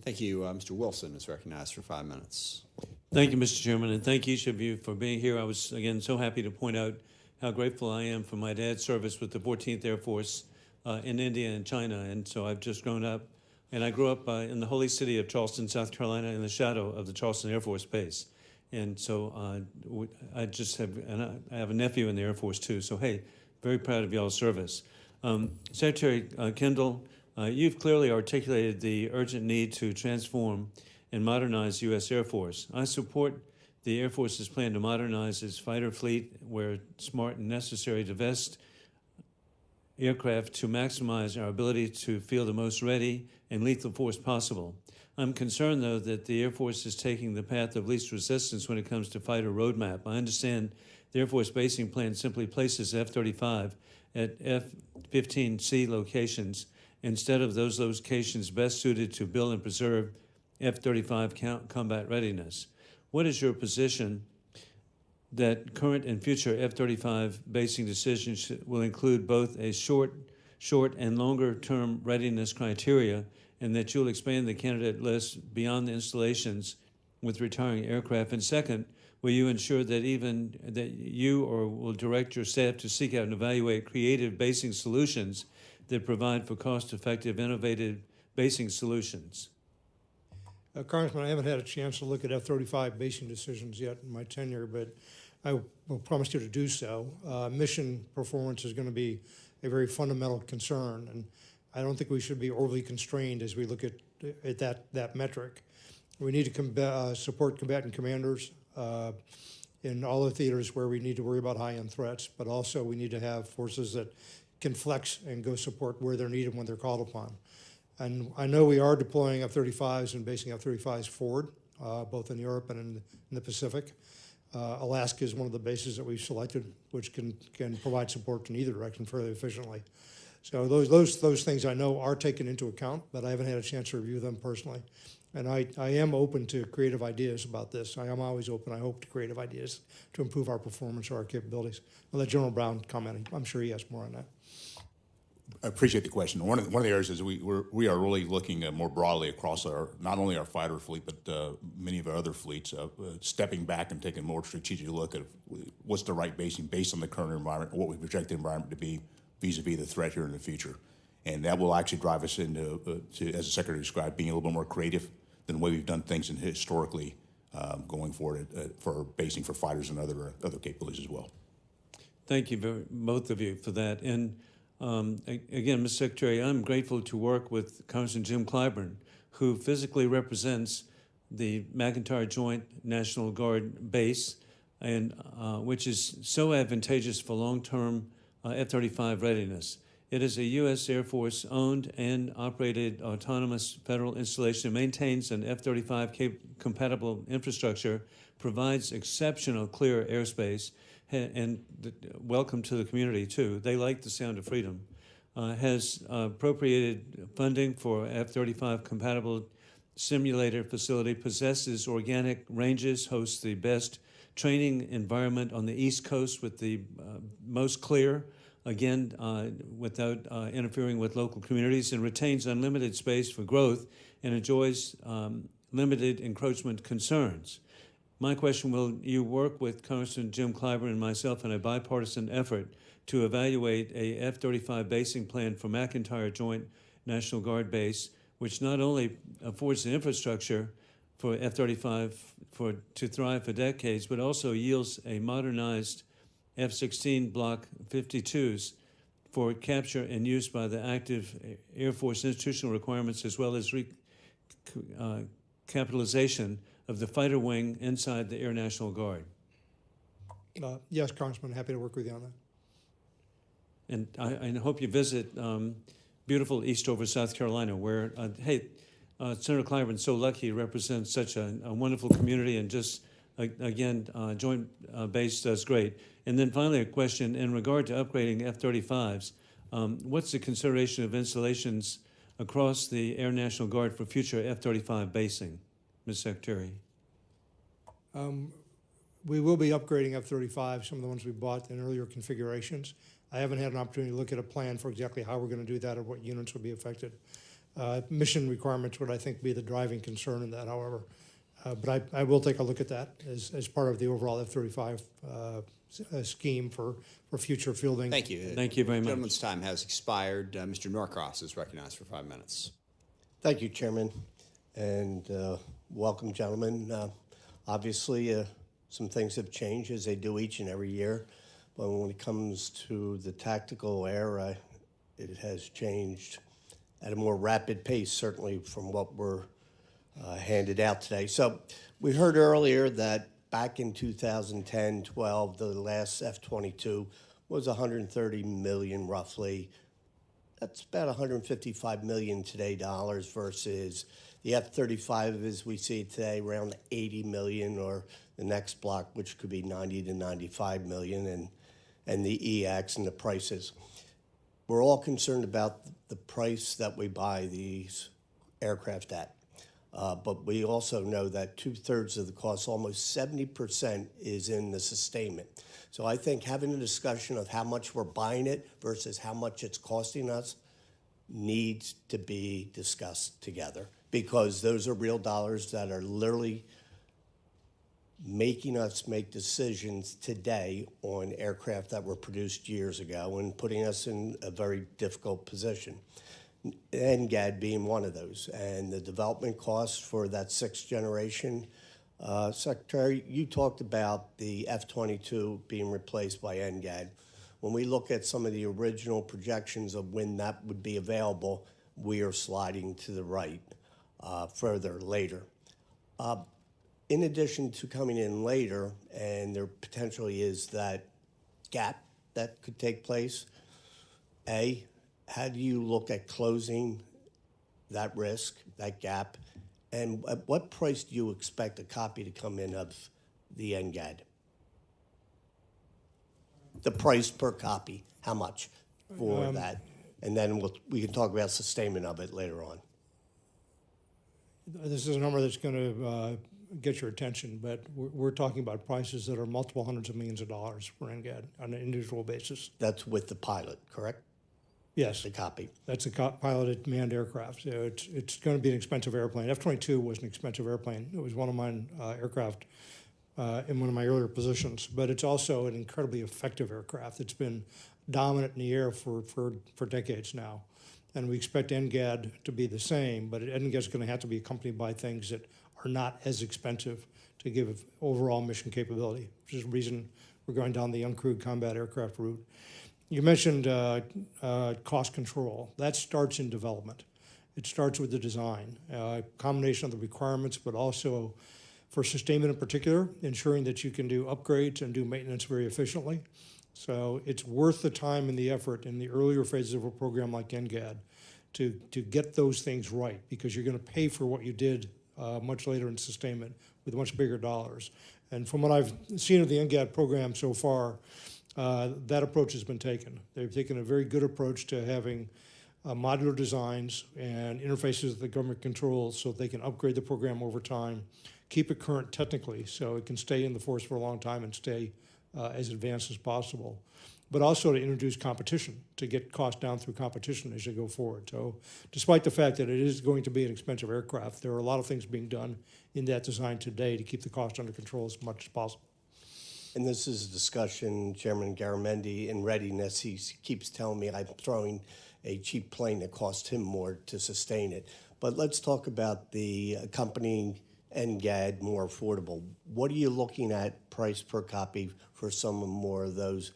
Thank you. Mr. Wilson is recognized for 5 minutes. Thank you, Mr. Chairman, and thank each of you for being here. I was, again, so happy to point out how grateful I am for my dad's service with the 14th Air Force in India and China. And so I've just grown up, and I grew up in the holy city of Charleston, South Carolina, in the shadow of the Charleston Air Force Base. And so I have a nephew in the Air Force too. So, hey, very proud of y'all's service. Secretary Kendall, you've clearly articulated the urgent need to transform and modernize U.S. Air Force. I support the Air Force's plan to modernize its fighter fleet where smart and necessary to divest aircraft to maximize our ability to field the most ready and lethal force possible. I'm concerned, though, that the Air Force is taking the path of least resistance when it comes to fighter roadmap. I understand the Air Force basing plan simply places F-35 at F-15C locations instead of those locations best suited to build and preserve F-35 combat readiness. What is your position that current and future F-35 basing decisions will include both a short and longer-term readiness criteria, and that you'll expand the candidate list beyond the installations with retiring aircraft? And second, will you ensure that you will direct your staff to seek out and evaluate creative basing solutions that provide for cost-effective, innovative basing solutions? Congressman, I haven't had a chance to look at F-35 basing decisions yet in my tenure, but I will promise you to do so. Mission performance is going to be a very fundamental concern, and I don't think we should be overly constrained as we look at that metric. We need to support combatant commanders in all the theaters where we need to worry about high-end threats, but also we need to have forces that can flex and go support where they're needed when they're called upon. And I know we are deploying F-35s and basing F-35s forward, both in Europe and in the Pacific. Alaska is one of the bases that we've selected, which can provide support in either direction fairly efficiently. So those things I know are taken into account, but I haven't had a chance to review them personally. And I am open to creative ideas about this. I am always open, I hope, to creative ideas to improve our performance or our capabilities. I'll let General Brown comment. I'm sure he has more on that. I appreciate the question. One of the areas is we are really looking more broadly across not only our fighter fleet, but many of our other fleets, stepping back and taking a more strategic look at what's the right basing based on the current environment, what we project the environment to be vis-a-vis the threat here in the future. And that will actually drive us into, as the Secretary described, being a little bit more creative than the way we've done things historically going forward for basing for fighters and other capabilities as well. Thank you, both of you, for that. And again, Mr. Secretary, I'm grateful to work with Congressman Jim Clyburn, who physically represents the McIntyre Joint National Guard base, and which is so advantageous for long-term F-35 readiness. It is a U.S. Air Force owned and operated autonomous federal installation, maintains an F-35 compatible infrastructure, provides exceptional clear airspace, and welcome to the community too. They like the sound of freedom. Has appropriated funding for F-35 compatible simulator facility, possesses organic ranges, hosts the best training environment on the East Coast with the most clear, again, without interfering with local communities, and retains unlimited space for growth and enjoys limited encroachment concerns. My question, will you work with Congressman Jim Clyburn and myself in a bipartisan effort to evaluate a F-35 basing plan for McIntyre Joint National Guard base, which not only affords the infrastructure for F-35 to thrive for decades, but also yields a modernized F-16 Block 52s for capture and use by the active Air Force institutional requirements, as well as capitalization of the fighter wing inside the Air National Guard? Yes, Congressman, happy to work with you on that. And I hope you visit beautiful Eastover, South Carolina, where, Senator Clyburn's so lucky he represents such a wonderful community, and just, again, Joint Base does great. And then finally, a question in regard to upgrading F-35s. What's the consideration of installations across the Air National Guard for future F-35 basing, Ms. Secretary? We will be upgrading F-35, some of the ones we bought in earlier configurations. I haven't had an opportunity to look at a plan for exactly how we're going to do that or what units will be affected. Mission requirements would, I think, be the driving concern in that, however. But I will take a look at that as part of the overall F-35 scheme for future fielding. Thank you. Thank you very much. Gentleman's time has expired. Mr. Norcross is recognized for 5 minutes. Thank you, Chairman, and welcome, gentlemen. Obviously, some things have changed, as they do each and every year, but when it comes to the tactical era, it has changed at a more rapid pace, certainly from what we're handed out today. So we heard earlier that back in 2010-12, the last F-22 was $130 million roughly. That's about $155 million today dollars versus the F-35 as we see it today, around $80 million, or the next block, which could be $90 to $95 million, and the EX and the prices. We're all concerned about the price that we buy these aircraft at. But we also know that 2/3 of the cost, almost 70%, is in the sustainment. So I think having a discussion of how much we're buying it versus how much it's costing us needs to be discussed together, because those are real dollars that are literally making us make decisions today on aircraft that were produced years ago and putting us in a very difficult position. NGAD being one of those, and the development costs for that 6th generation. Secretary, you talked about the F-22 being replaced by NGAD. When we look at some of the original projections of when that would be available, we are sliding to the right further later. In addition to coming in later, and there potentially is that gap that could take place, how do you look at closing that risk, that gap, and at what price do you expect a copy to come in of the NGAD? The price per copy, how much for that? And then we can talk about sustainment of it later on. This is a number that's going to get your attention, but we're talking about prices that are multiple hundreds of millions of dollars for NGAD on an individual basis. That's with the pilot, correct? Yes. The copy. That's a piloted manned aircraft. So it's going to be an expensive airplane. F-22 was an expensive airplane. It was one of mine aircraft in one of my earlier positions, but it's also an incredibly effective aircraft. It's been dominant in the air for decades now. And we expect NGAD to be the same, but NGAD is going to have to be accompanied by things that are not as expensive to give overall mission capability, which is the reason we're going down the uncrewed combat aircraft route. You mentioned cost control. That starts in development. It starts with the design, combination of the requirements, but also for sustainment in particular, ensuring that you can do upgrades and do maintenance very efficiently. So it's worth the time and the effort in the earlier phases of a program like NGAD to get those things right, because you're going to pay for what you did much later in sustainment with much bigger dollars. And from what I've seen of the NGAD program so far, that approach has been taken. They've taken a very good approach to having modular designs and interfaces that the government controls so they can upgrade the program over time, keep it current technically so it can stay in the force for a long time and stay as advanced as possible, but also to introduce competition, to get costs down through competition as you go forward. So despite the fact that it is going to be an expensive aircraft, there are a lot of things being done in that design today to keep the cost under control as much as possible. And this is a discussion, Chairman Garamendi, in readiness. He keeps telling me I'm throwing a cheap plane that costs him more to sustain it. But let's talk about the accompanying NGAD more affordable. What are you looking at price per copy for some more of those?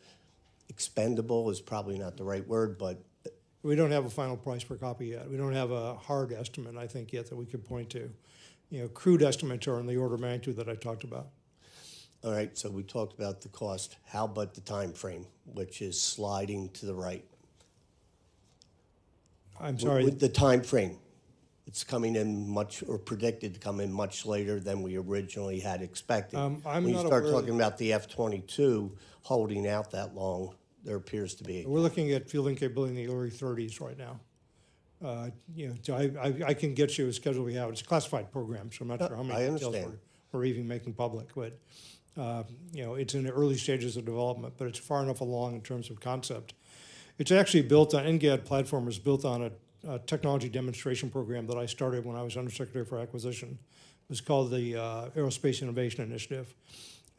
Expendable is probably not the right word, but we don't have a final price per copy yet. We don't have a hard estimate, I think, yet that we could point to. Crude estimates are in the order of magnitude that I talked about. All right, so we talked about the cost. How about the time frame, which is sliding to the right? I'm sorry. With the time frame, it's coming in much, or predicted to come in much later than we originally had expected. When you start talking about the F-22 holding out that long, there appears to be. We're looking at fielding capability in the early 30s right now. So I can get you a schedule we have. It's a classified program, so I'm not sure how many details we're even making public, but it's in the early stages of development, but it's far enough along in terms of concept. It's actually built on, NGAD platform is built on technology demonstration program that I started when I was Undersecretary for Acquisition. It was called the Aerospace Innovation Initiative.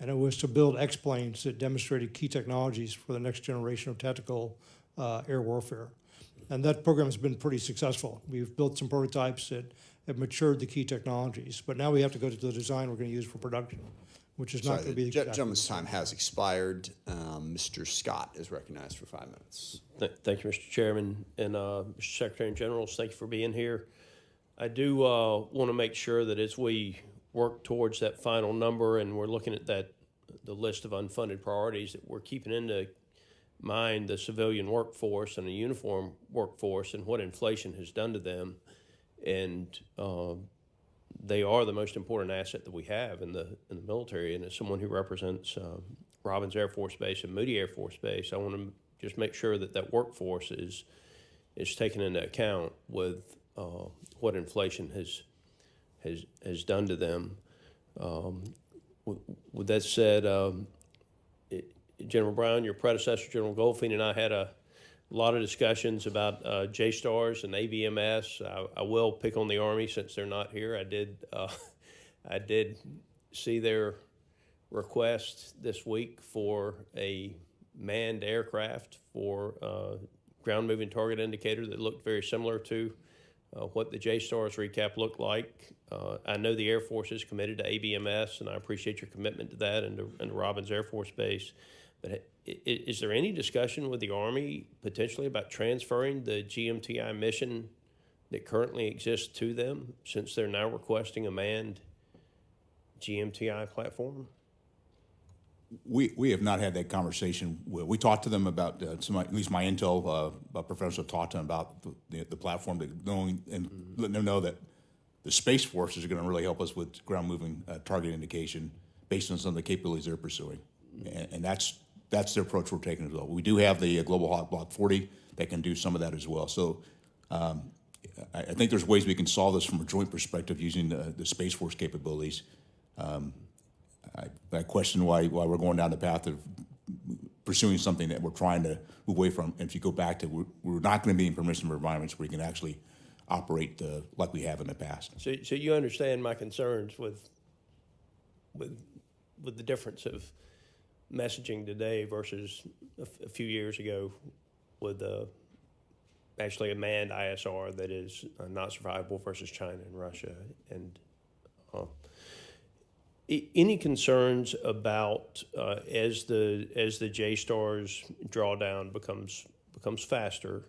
And it was to build X-planes that demonstrated key technologies for the next generation of tactical air warfare. And that program has been pretty successful. We've built some prototypes that have matured the key technologies, but now we have to go to the design we're going to use for production, which is not going to be the exact. Gentleman's time has expired. Mr. Scott is recognized for 5 minutes. Thank you, Mr. Chairman, and Mr. Secretary and Generals, thank you for being here. I do want to make sure that as we work towards that final number and we're looking at the list of unfunded priorities, that we're keeping into mind the civilian workforce and the uniform workforce and what inflation has done to them. And they are the most important asset that we have in the military. And as someone who represents Robins Air Force Base and Moody Air Force Base, I want to just make sure that workforce is taken into account with what inflation has done to them. With that said, General Brown, your predecessor, General Goldfein, and I had a lot of discussions about JSTARS and ABMS. I will pick on the Army since they're not here. I did see their request this week for a manned aircraft for ground moving target indicator that looked very similar to what the JSTARS recap looked like. I know the Air Force is committed to ABMS, and I appreciate your commitment to that and to Robins Air Force Base. But is there any discussion with the Army potentially about transferring the GMTI mission that currently exists to them, since they're now requesting a manned GMTI platform? We have not had that conversation. We talked to them about at least my intel professor talked to them about the platform, and letting them know that the Space Forces are going to really help us with ground moving target indication based on some of the capabilities they're pursuing, and that's the approach we're taking as well. We do have the Global Hawk Block 40 that can do some of that as well. So I think there's ways we can solve this from a joint perspective using the Space Force capabilities. I question why we're going down the path of pursuing something that we're trying to move away from. And if you go back to, we're not going to be in permissive environments where you can actually operate like we have in the past. So you understand my concerns with the difference of messaging today versus a few years ago with actually a manned ISR that is not survivable versus China and Russia. And any concerns about as the JSTARS drawdown becomes faster,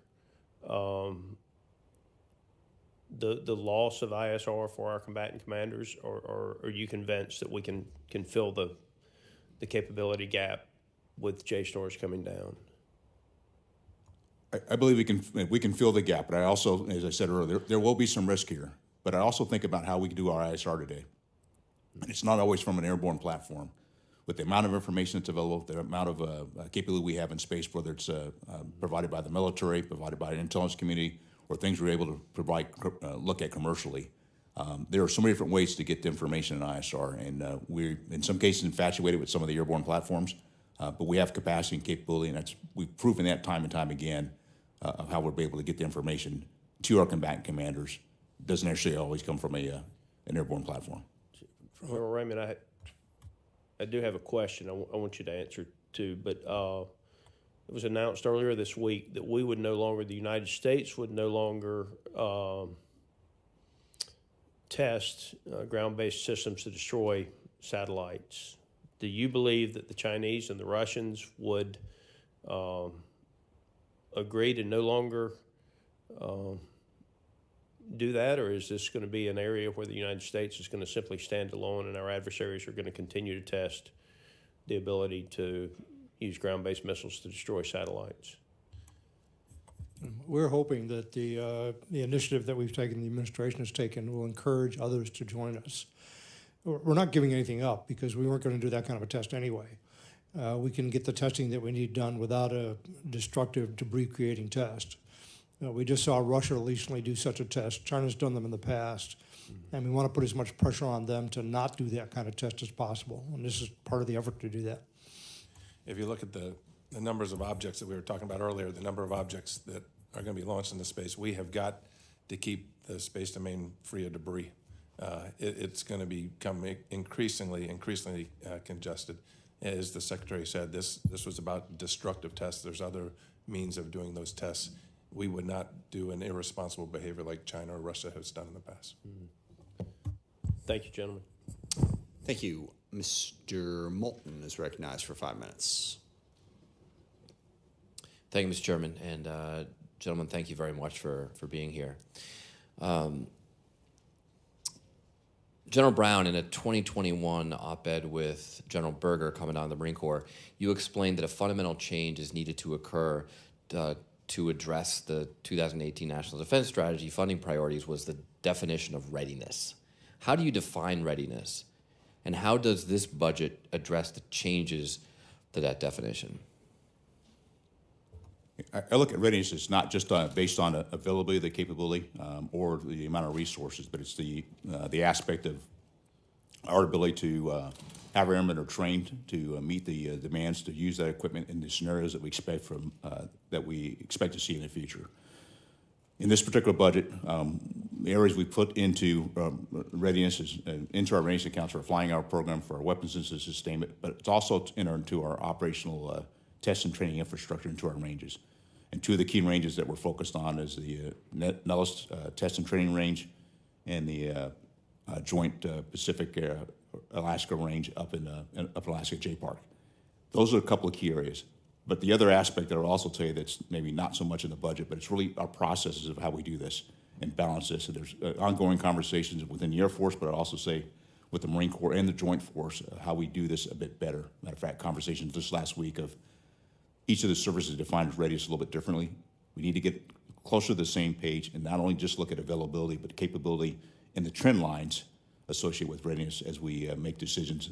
the loss of ISR for our combatant commanders, or are you convinced that we can fill the capability gap with JSTARS coming down? I believe we can fill the gap, but I also, as I said earlier, there will be some risk here. But I also think about how we can do our ISR today. And it's not always from an airborne platform. With the amount of information that's available, the amount of capability we have in space, whether it's provided by the military, provided by the intelligence community, or things we're able to provide, look at commercially. There are so many different ways to get the information in ISR, and we're in some cases infatuated with some of the airborne platforms, but we have capacity and capability, and we've proven that time and time again of how we're able to get the information to our combatant commanders. It doesn't necessarily always come from an airborne platform. Well, Raymond, I do have a question I want you to answer too, but it was announced earlier this week that the United States would no longer test ground-based systems to destroy satellites. Do you believe that the Chinese and the Russians would agree to no longer do that, or is this going to be an area where the United States is going to simply stand alone and our adversaries are going to continue to test the ability to use ground-based missiles to destroy satellites? We're hoping that the initiative that we've taken, the administration has taken, will encourage others to join us. We're not giving anything up because we weren't going to do that kind of a test anyway. We can get the testing that we need done without a destructive debris-creating test. We just saw Russia recently do such a test. China's done them in the past, and we want to put as much pressure on them to not do that kind of test as possible, and this is part of the effort to do that. If you look at the numbers of objects that we were talking about earlier, the number of objects that are going to be launched into space, we have got to keep the space domain free of debris. It's going to become increasingly congested. As the Secretary said, this was about destructive tests. There's other means of doing those tests. We would not do an irresponsible behavior like China or Russia has done in the past. Thank you, gentlemen. Thank you. Mr. Moulton is recognized for 5 minutes. Thank you, Mr. Chairman. And gentlemen, thank you very much for being here. General Brown, in a 2021 op-ed with General Berger, Commandant of the Marine Corps, you explained that a fundamental change is needed to occur to address the 2018 National Defense Strategy funding priorities was the definition of readiness. How do you define readiness? And how does this budget address the changes to that definition? I look at readiness as not just based on availability of the capability or the amount of resources, but it's the aspect of our ability to have our airmen are trained to meet the demands to use that equipment in the scenarios that we expect to see in the future. In this particular budget, the areas we put into readiness is into our readiness accounts for our flying hour program for our weapons system sustainment, but it's also into our operational test and training infrastructure into our ranges. And two of the key ranges that we're focused on is the Nellis Test and Training Range and the Joint Pacific Alaska Range up in Alaska J Park. Those are a couple of key areas. But the other aspect that I'll also tell you that's maybe not so much in the budget, but it's really our processes of how we do this and balance this. And there's ongoing conversations within the Air Force, but I'll also say with the Marine Corps and the Joint Force, how we do this a bit better. Matter of fact, conversations this last week of each of the services defined readiness a little bit differently. We need to get closer to the same page and not only just look at availability, but capability and the trend lines associated with readiness as we make decisions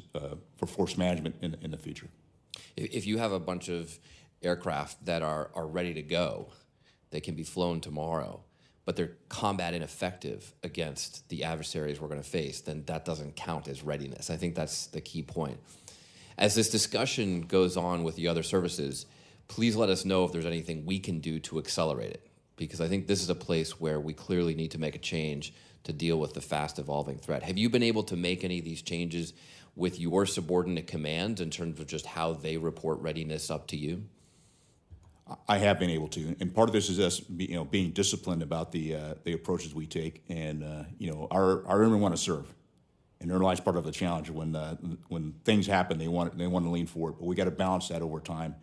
for force management in the future. If you have a bunch of aircraft that are ready to go, they can be flown tomorrow, but they're combat ineffective against the adversaries we're going to face, then that doesn't count as readiness. I think that's the key point. As this discussion goes on with the other services, please let us know if there's anything we can do to accelerate it, because I think this is a place where we clearly need to make a change to deal with the fast evolving threat. Have you been able to make any of these changes with your subordinate commands in terms of just how they report readiness up to you? I have been able to, and part of this is us, being disciplined about the approaches we take, and our airmen want to serve, and therein lies part of the challenge. When things happen, they want to lean forward, but we got to balance that over time,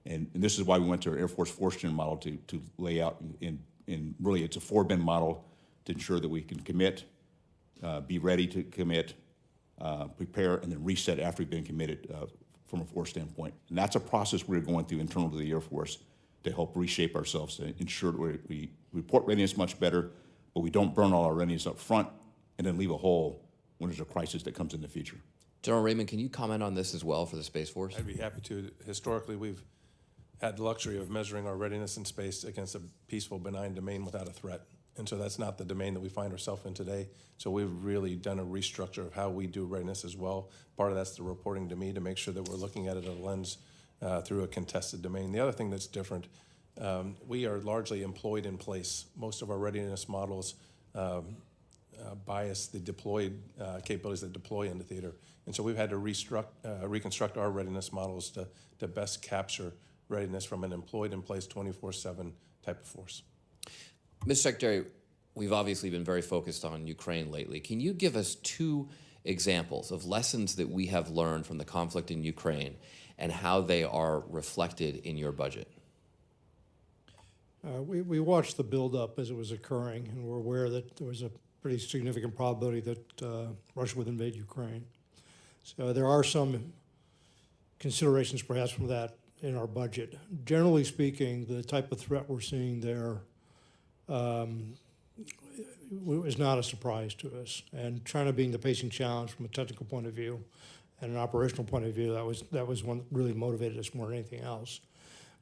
and this is why we went to our Air Force Force Gen model to lay out in really it's a 4-bin model to ensure that we can commit, be ready to commit, prepare, and then reset after we've been committed from a force standpoint. And that's a process we're going through internal to the Air Force to help reshape ourselves to ensure that we report readiness much better, but we don't burn all our readiness up front and then leave a hole when there's a crisis that comes in the future. General Raymond, can you comment on this as well for the Space Force? I'd be happy to. Historically, we've had the luxury of measuring our readiness in space against a peaceful, benign domain without a threat. And so that's not the domain that we find ourselves in today. So we've really done a restructure of how we do readiness as well. Part of that's the reporting to me to make sure that we're looking at it a lens through a contested domain. The other thing that's different, we are largely employed in place. Most of our readiness models bias the deployed capabilities that deploy into theater. And so we've had to reconstruct our readiness models to best capture readiness from an employed in place 24/7 type of force. Mr. Secretary, we've obviously been very focused on Ukraine lately. Can you give us 2 examples of lessons that we have learned from the conflict in Ukraine and how they are reflected in your budget? We watched the buildup as it was occurring, and we're aware that there was a pretty significant probability that Russia would invade Ukraine. So there are some considerations perhaps from that in our budget. Generally speaking, the type of threat we're seeing there is not a surprise to us. And China being the pacing challenge from a technical point of view and an operational point of view, that was one that really motivated us more than anything else.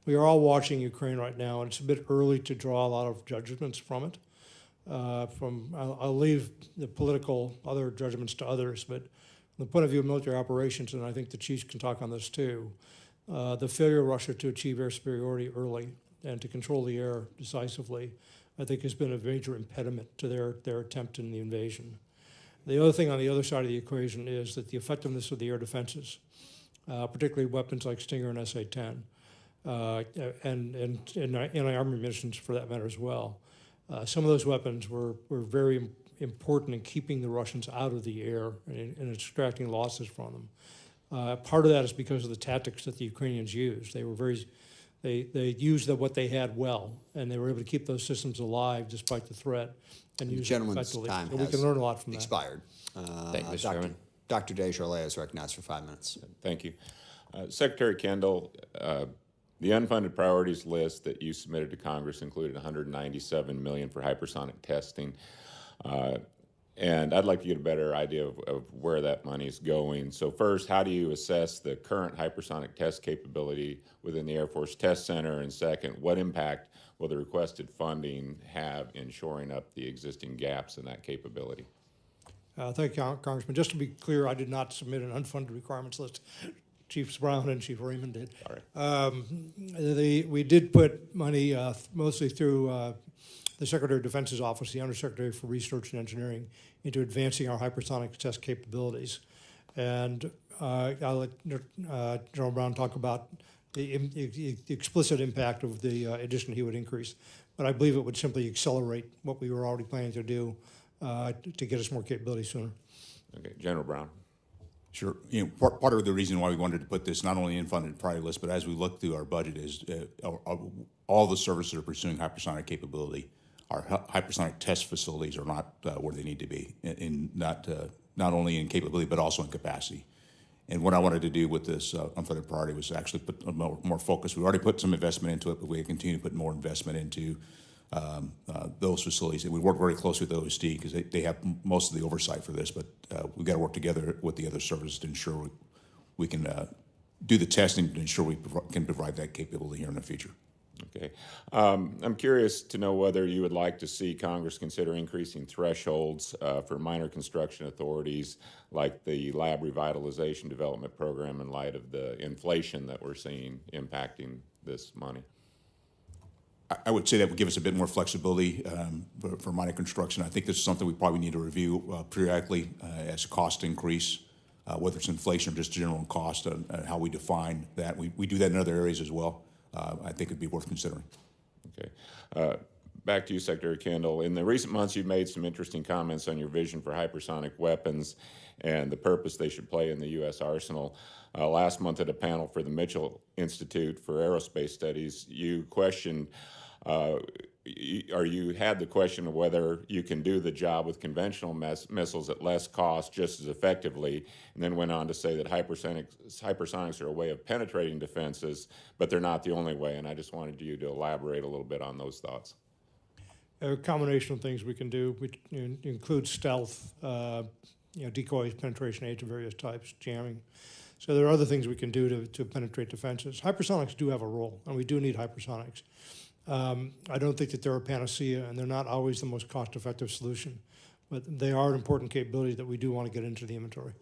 We are all watching Ukraine right now, and it's a bit early to draw a lot of judgments from it. I'll leave the political other judgments to others, but from the point of view of military operations, and I think the chiefs can talk on this too, the failure of Russia to achieve air superiority early and to control the air decisively, I think has been a major impediment to their attempt in the invasion. The other thing on the other side of the equation is that the effectiveness of the air defenses, particularly weapons like Stinger and SA-10, and anti-armor munitions for that matter as well. Some of those weapons were very important in keeping the Russians out of the air and extracting losses from them. Part of that is because of the tactics that the Ukrainians used. They used what they had well, and they were able to keep those systems alive despite the threat and use them effectively. Time So has we can learn a lot from that. expired. Thank you, Mr. Chairman. Dr. Descharlet is recognized for 5 minutes. Thank you. Secretary Kendall, the unfunded priorities list that you submitted to Congress included $197 million for hypersonic testing. And I'd like to get a better idea of where that money is going. So first, how do you assess the current hypersonic test capability within the Air Force Test Center? And second, what impact will the requested funding have in shoring up the existing gaps in that capability? Thank you, Congressman. Just to be clear, I did not submit an unfunded requirements list. Chief Brown and Chief Raymond did. All right. We did put money mostly through the Secretary of Defense's office, the Undersecretary for Research and Engineering, into advancing our hypersonic test capabilities. And I'll let General Brown talk about the explicit impact of the addition he would increase. But I believe it would simply accelerate what we were already planning to do to get us more capability sooner. Okay, General Brown. Sure. You know, part of the reason why we wanted to put this not only in funded priority list, but as we look through our budget is all the services that are pursuing hypersonic capability, our hypersonic test facilities are not where they need to be, not only in capability but also in capacity. And what I wanted to do with this unfunded priority was actually put more focus. We already put some investment into it, but we continue to put more investment into those facilities. And we work very closely with OSD because they have most of the oversight for this, but we've got to work together with the other services to ensure we can do the testing to ensure we can provide that capability here in the future. Okay. I'm curious to know whether you would like to see Congress consider increasing thresholds for minor construction authorities like the Lab Revitalization Development Program in light of the inflation that we're seeing impacting this money. I would say that would give us a bit more flexibility for minor construction. I think this is something we probably need to review periodically as costs increase, whether it's inflation or just general cost, and how we define that. We do that in other areas as well. I think it'd be worth considering. Okay. Back to you, Secretary Kendall. In the recent months, you've made some interesting comments on your vision for hypersonic weapons and the purpose they should play in the U.S. arsenal. Last month at a panel for the Mitchell Institute for Aerospace Studies, you questioned, you had the question of whether you can do the job with conventional missiles at less cost just as effectively, and then went on to say that hypersonics are a way of penetrating defenses, but they're not the only way, and I just wanted you to elaborate a little bit on those thoughts. A combination of things we can do, which include stealth, decoys, penetration aids of various types, jamming. So there are other things we can do to penetrate defenses. Hypersonics do have a role, and we do need hypersonics. I don't think that they're a panacea, and they're not always the most cost-effective solution, but they are an important capability that we do want to get into the inventory.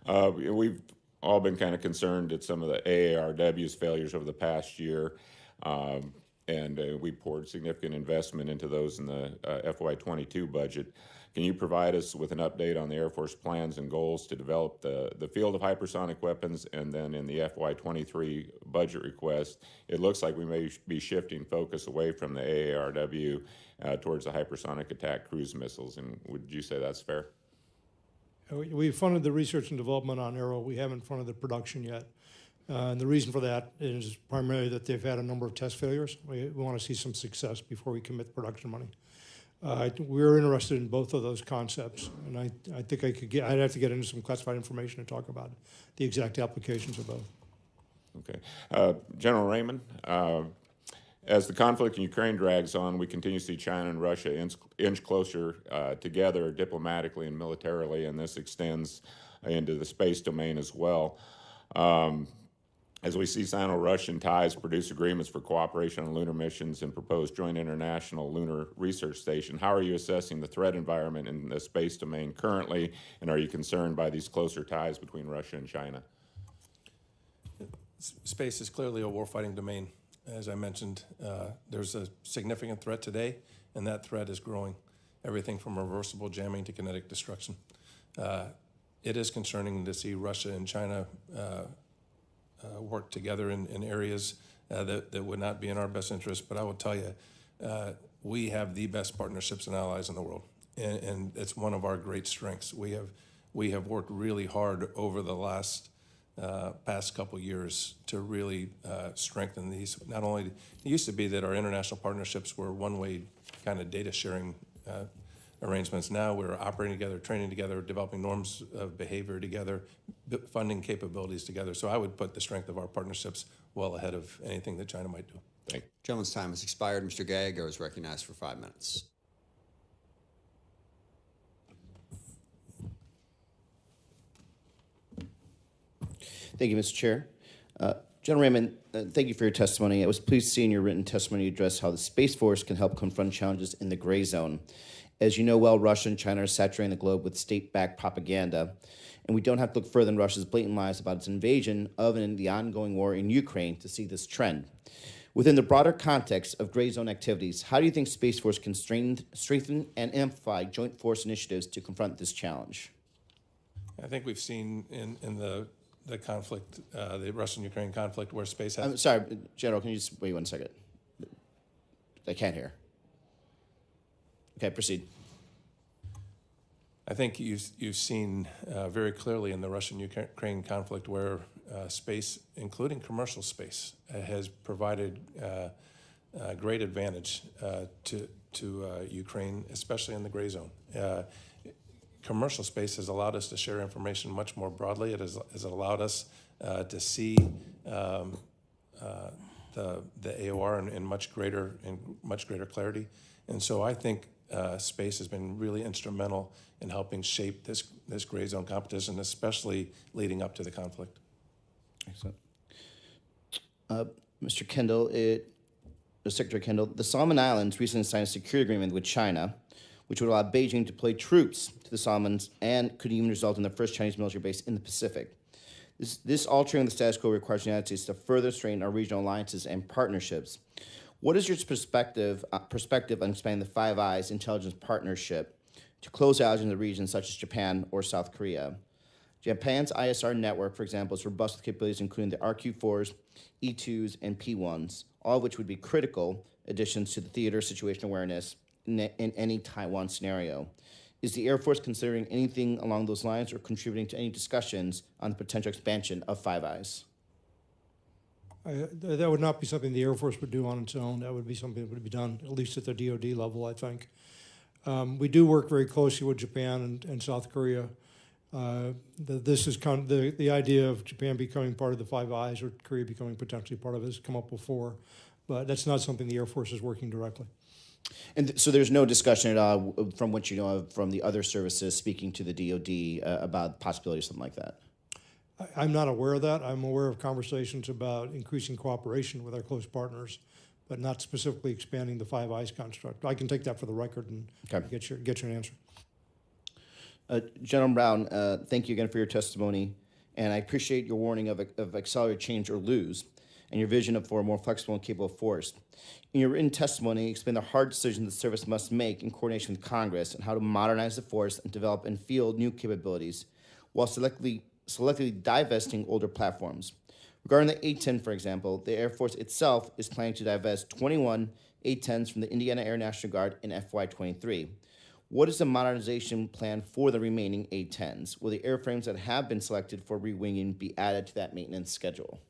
Mm-hmm. We've all been kind of concerned at some of the AARW's failures over the past year, and we poured significant investment into those in the FY22 budget. Can you provide us with an update on the Air Force plans and goals to develop the field of hypersonic weapons? And then in the FY23 budget request, it looks like we may be shifting focus away from the AARW towards the hypersonic attack cruise missiles. And would you say that's fair? We funded the research and development on Aero. We haven't funded the production yet. And the reason for that is primarily that they've had a number of test failures. We want to see some success before we commit production money. We're interested in both of those concepts, and I think I'd have to get into some classified information to talk about the exact applications of both. Okay. General Raymond, as the conflict in Ukraine drags on, we continue to see China and Russia inch closer together diplomatically and militarily, and this extends into the space domain as well. As we see Sino-Russian ties produce agreements for cooperation on lunar missions and proposed joint international lunar research station, how are you assessing the threat environment in the space domain currently, and are you concerned by these closer ties between Russia and China? Space is clearly a warfighting domain, As I mentioned, there's a significant threat today, and that threat is growing. Everything from reversible jamming to kinetic destruction. It is concerning to see Russia and China work together in areas that would not be in our best interest. But I will tell you, we have the best partnerships and allies in the world, and it's one of our great strengths. We have worked really hard over the past couple years to really strengthen these. Not only, it used to be that our international partnerships were one-way kind of data sharing arrangements. Now we're operating together, training together, developing norms of behavior together, funding capabilities together. So I would put the strength of our partnerships well ahead of anything that China might do. Thank you. Gentleman's time has expired. Mr. Gallagher is recognized for 5 minutes. Thank you, Mr. Chair. General Raymond, thank you for your testimony. I was pleased to see in your written testimony you address how the Space Force can help confront challenges in the gray zone. As you know well, Russia and China are saturating the globe with state-backed propaganda, and we don't have to look further than Russia's blatant lies about its invasion of and the ongoing war in Ukraine to see this trend. Within the broader context of gray zone activities, how do you think Space Force can strengthen and amplify joint force initiatives to confront this challenge? I think we've seen in the conflict, the Russian-Ukraine conflict, where space has... I'm sorry, General, can you just wait 1 second? I can't hear. Okay, proceed. I think you've seen very clearly in the Russian-Ukraine conflict where space, including commercial space, has provided great advantage to Ukraine, especially in the gray zone. Commercial space has allowed us to share information much more broadly. It has allowed us to see the AOR in much greater clarity. And so I think space has been really instrumental in helping shape this gray zone competition, especially leading up to the conflict. Excellent. Mr. Kendall, Secretary Kendall, the Solomon Islands recently signed a security agreement with China, which would allow Beijing to deploy troops to the Solomons and could even result in the first Chinese military base in the Pacific. This altering the status quo requires the United States to further strengthen our regional alliances and partnerships. What is your perspective on expanding the Five Eyes intelligence partnership to close out in the regions such as Japan or South Korea? Japan's ISR network, for example, is robust with capabilities including the RQ-4s, E-2s, and P-1s, all of which would be critical additions to the theater situation awareness in any Taiwan scenario. Is the Air Force considering anything along those lines or contributing to any discussions on the potential expansion of Five Eyes? That would not be something the Air Force would do on its own. That would be something that would be done, at least at the DoD level, I think. We do work very closely with Japan and South Korea. This is kind of the idea of Japan becoming part of the Five Eyes or Korea becoming potentially part of it has come up before, but that's not something the Air Force is working directly. And so there's no discussion at all from what you know of from the other services speaking to the DoD about the possibility of something like that? I'm not aware of that. I'm aware of conversations about increasing cooperation with our close partners, but not specifically expanding the Five Eyes construct. I can take that for the record and get you an answer. General Brown, thank you again for your testimony, and I appreciate your warning of accelerated change or lose, and your vision for a more flexible and capable force. In your written testimony, explain the hard decisions the service must make in coordination with Congress on how to modernize the force and develop and field new capabilities, while selectively divesting older platforms. Regarding the A-10, for example, the Air Force itself is planning to divest 21 A-10s from the Indiana Air National Guard in FY23. What is the modernization plan for the remaining A-10s? Will the airframes that have been selected for rewinging be added to that maintenance schedule?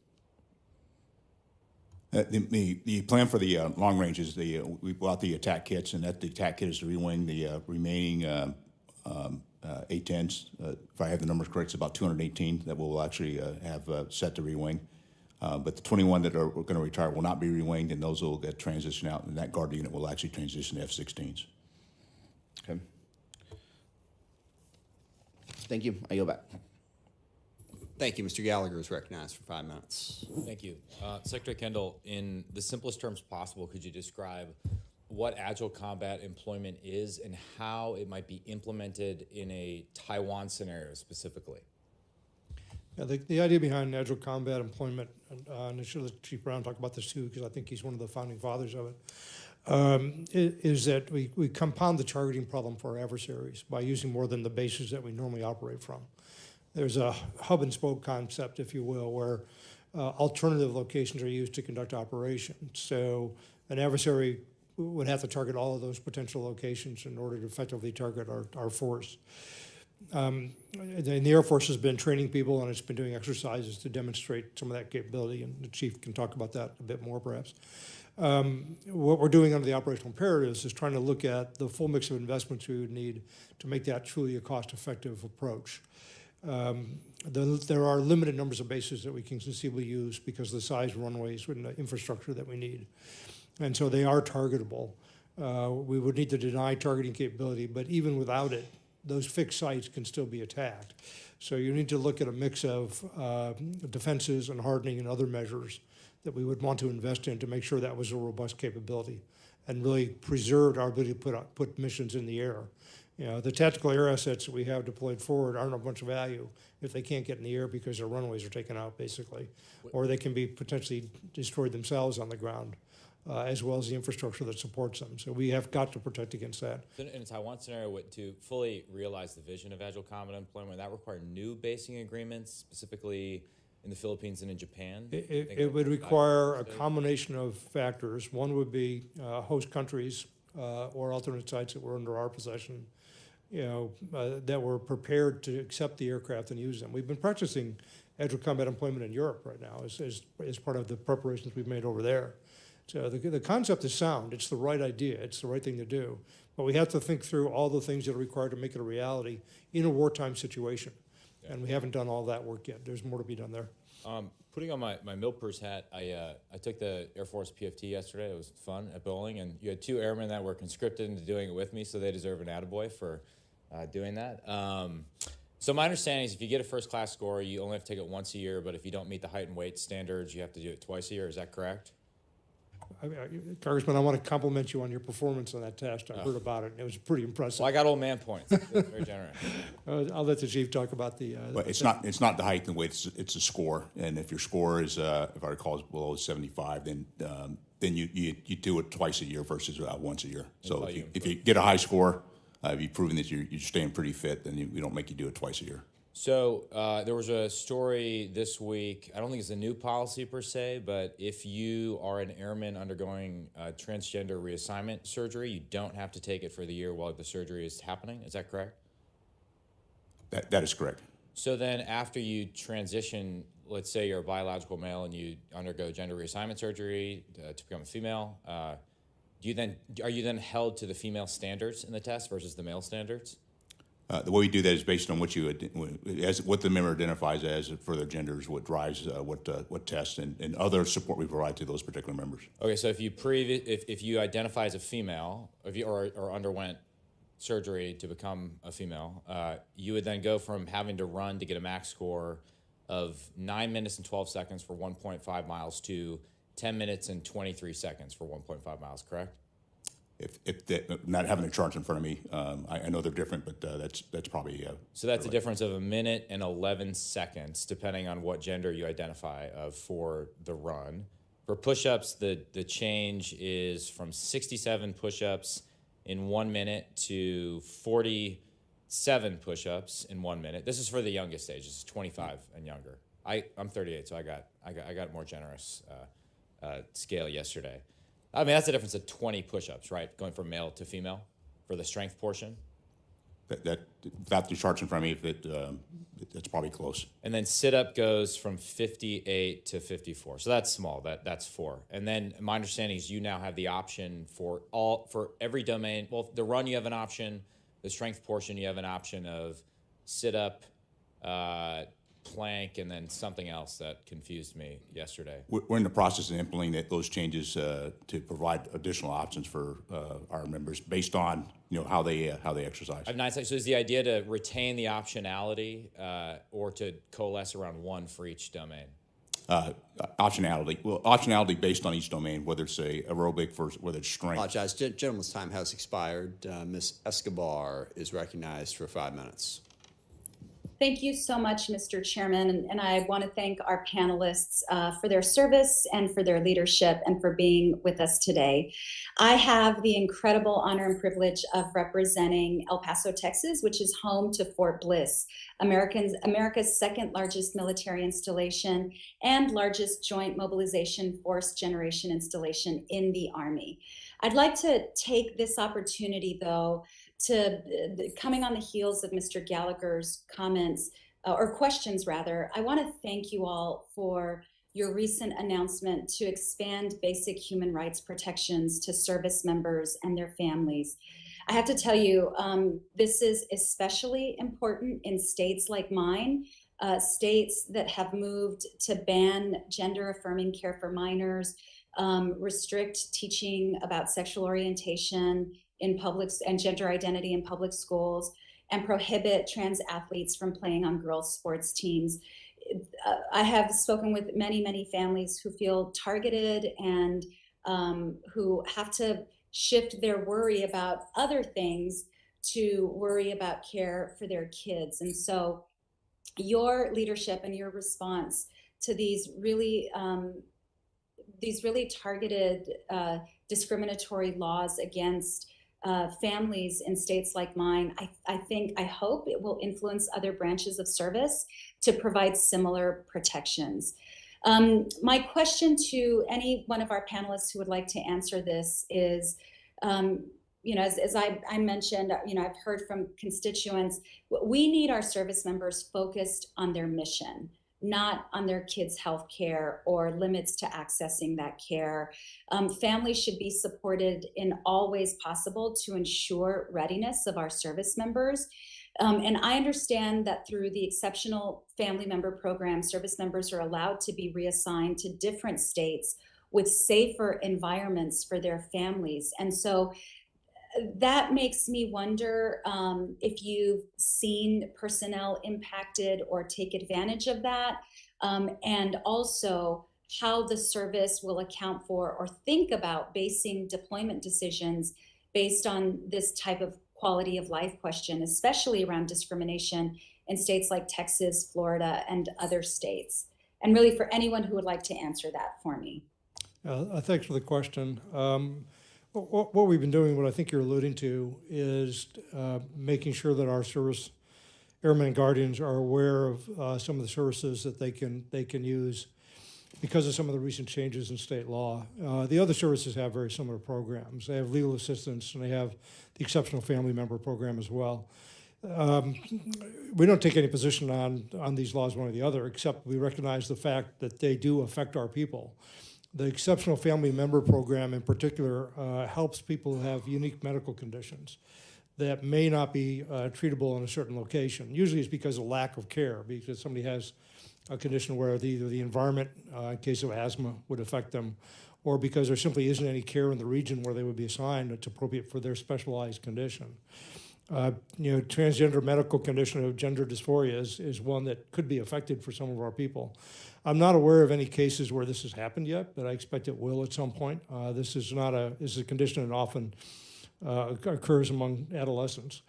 The plan for the long range is we bought the attack kits, and that the attack kit is to rewing the remaining A-10s. If I have the numbers correct, it's about 218 that we'll actually have set to rewing. But the 21 that are going to retire will not be rewinged, and those will get transitioned out, and that guard unit will actually transition to F-16s. Okay. Thank you. I yield back. Thank you. Mr. Gallagher is recognized for 5 minutes. Thank you. Secretary Kendall, in the simplest terms possible, could you describe what agile combat employment is and how it might be implemented in a Taiwan scenario specifically? Yeah, the idea behind agile combat employment, and I should let Chief Brown talk about this too, because I think he's one of the founding fathers of it, is that we compound the targeting problem for our adversaries by using more than the bases that we normally operate from. There's a hub and spoke concept, if you will, where alternative locations are used to conduct operations. So an adversary would have to target all of those potential locations in order to effectively target our force. And the Air Force has been training people, and it's been doing exercises to demonstrate some of that capability, and the Chief can talk about that a bit more, perhaps. What we're doing under the operational imperatives is trying to look at the full mix of investments we would need to make that truly a cost-effective approach. There are limited numbers of bases that we can conceivably use because of the size of runways and the infrastructure that we need. And so they are targetable. We would need to deny targeting capability, but even without it, those fixed sites can still be attacked. So you need to look at a mix of defenses and hardening and other measures that we would want to invest in to make sure that was a robust capability and really preserved our ability to put missions in the air. You know, the tactical air assets that we have deployed forward aren't of much value if they can't get in the air because their runways are taken out, basically, or they can be potentially destroyed themselves on the ground. As well as the infrastructure that supports them. So we have got to protect against that. So in a Taiwan scenario, to fully realize the vision of agile combat employment, that require new basing agreements, specifically in the Philippines and in Japan? It would require a combination of factors. One would be host countries or alternate sites that were under our possession, that were prepared to accept the aircraft and use them. We've been practicing agile combat employment in Europe right now as part of the preparations we've made over there. So the concept is sound. It's the right idea. It's the right thing to do. But we have to think through all the things that are required to make it a reality in a wartime situation. Yeah. And we haven't done all that work yet. There's more to be done there. Putting on my milpers hat, I took the Air Force PFT yesterday. It was fun at bowling. And you had two airmen that were conscripted into doing it with me, so they deserve an attaboy for doing that. So my understanding is if you get a first-class score, you only have to take it once a year. But if you don't meet the height and weight standards, you have to do it twice a year. Is that correct? Congressman, I want to compliment you on your performance on that test. I heard about it, and it was pretty impressive. Well, I got old man points. Very generous. I'll let the Chief talk about the... But it's not the height and weight, it's a score. And if your score is, if I recall, is below 75, then you do it twice a year versus once a year. So if you get a high score, if you've proven that you're staying pretty fit, then we don't make you do it twice a year. So there was a story this week. I don't think it's a new policy per se, but if you are an airman undergoing transgender reassignment surgery, you don't have to take it for the year while the surgery is happening. Is that correct? That is correct. So then after you transition, let's say you're a biological male and you undergo gender reassignment surgery to become a female, are you then held to the female standards in the test versus the male standards? The way we do that is based on what the member identifies as for their genders, what drives what tests and other support we provide to those particular members. Okay, so if you identify as a female, or underwent surgery to become a female, you would then go from having to run to get a max score of 9 minutes and 12 seconds for 1.5 miles to 10 minutes and 23 seconds for 1.5 miles, correct? Not having the charts in front of me, I know they're different, but that's probably... so that's a difference of 1 minute and 11 seconds, depending on what gender you identify for the run. For push-ups, the change is from 67 push-ups in 1 minute to 47 push-ups in 1 minute. This is for the youngest age. This is 25 and younger. I'm 38, so I got a more generous scale yesterday. I mean, that's a difference of 20 push-ups, right? Going from male to female for the strength portion. Without the charts in front of me, that's probably close. And then sit-up goes from 58 to 54. So that's small. That's 4. And then my understanding is you now have the option for every domain. Well, the run you have an option. The strength portion you have an option of sit-up, plank, and then something else that confused me yesterday. We're in the process of implementing those changes to provide additional options for our members based on how they exercise. So is the idea to retain the optionality or to coalesce around one for each domain? Optionality. Well, optionality based on each domain, whether it's aerobic whether it's strength. I apologize. Gentleman's time has expired. Ms. Escobar is recognized for 5 minutes. Thank you so much, Mr. Chairman, and I want to thank our panelists for their service and for their leadership and for being with us today. I have the incredible honor and privilege of representing El Paso, Texas, which is home to Fort Bliss, America's second largest military installation and largest joint mobilization force generation installation in the Army. I'd like to take this opportunity, though, to coming on the heels of Mr. Gallagher's comments, or questions rather, I want to thank you all for your recent announcement to expand basic human rights protections to service members and their families. I have to tell you, this is especially important in states like mine, states that have moved to ban gender-affirming care for minors, restrict teaching about sexual orientation in public and gender identity in public schools, and prohibit trans athletes from playing on girls' sports teams. I have spoken with many, many families who feel targeted and who have to shift their worry about other things to worry about care for their kids. And so your leadership and your response to these really targeted discriminatory laws against families in states like mine, I hope it will influence other branches of service to provide similar protections. My question to any one of our panelists who would like to answer this is, as I mentioned, I've heard from constituents, we need our service members focused on their mission, not on their kids' health care or limits to accessing that care. Families should be supported in all ways possible to ensure readiness of our service members. And I understand that through the Exceptional Family Member Program, service members are allowed to be reassigned to different states with safer environments for their families. And so that makes me wonder if you've seen personnel impacted or take advantage of that, and also how the service will account for or think about basing deployment decisions based on this type of quality of life question, especially around discrimination in states like Texas, Florida, and other states. And really for anyone who would like to answer that for me. Thanks for the question. What we've been doing, what I think you're alluding to, is making sure that our service airmen and guardians are aware of some of the services that they can use because of some of the recent changes in state law. The other services have very similar programs. They have legal assistance, and they have the Exceptional Family Member Program as well. We don't take any position on these laws one or the other, except we recognize the fact that they do affect our people. The Exceptional Family Member Program in particular helps people who have unique medical conditions that may not be treatable in a certain location. Usually it's because of lack of care, because somebody has a condition where either the environment, in case of asthma, would affect them, or because there simply isn't any care in the region where they would be assigned that's appropriate for their specialized condition. Transgender medical condition of gender dysphoria is one that could be affected for some of our people. I'm not aware of any cases where this has happened yet, but I expect it will at some point. This is a condition that often occurs among adolescents,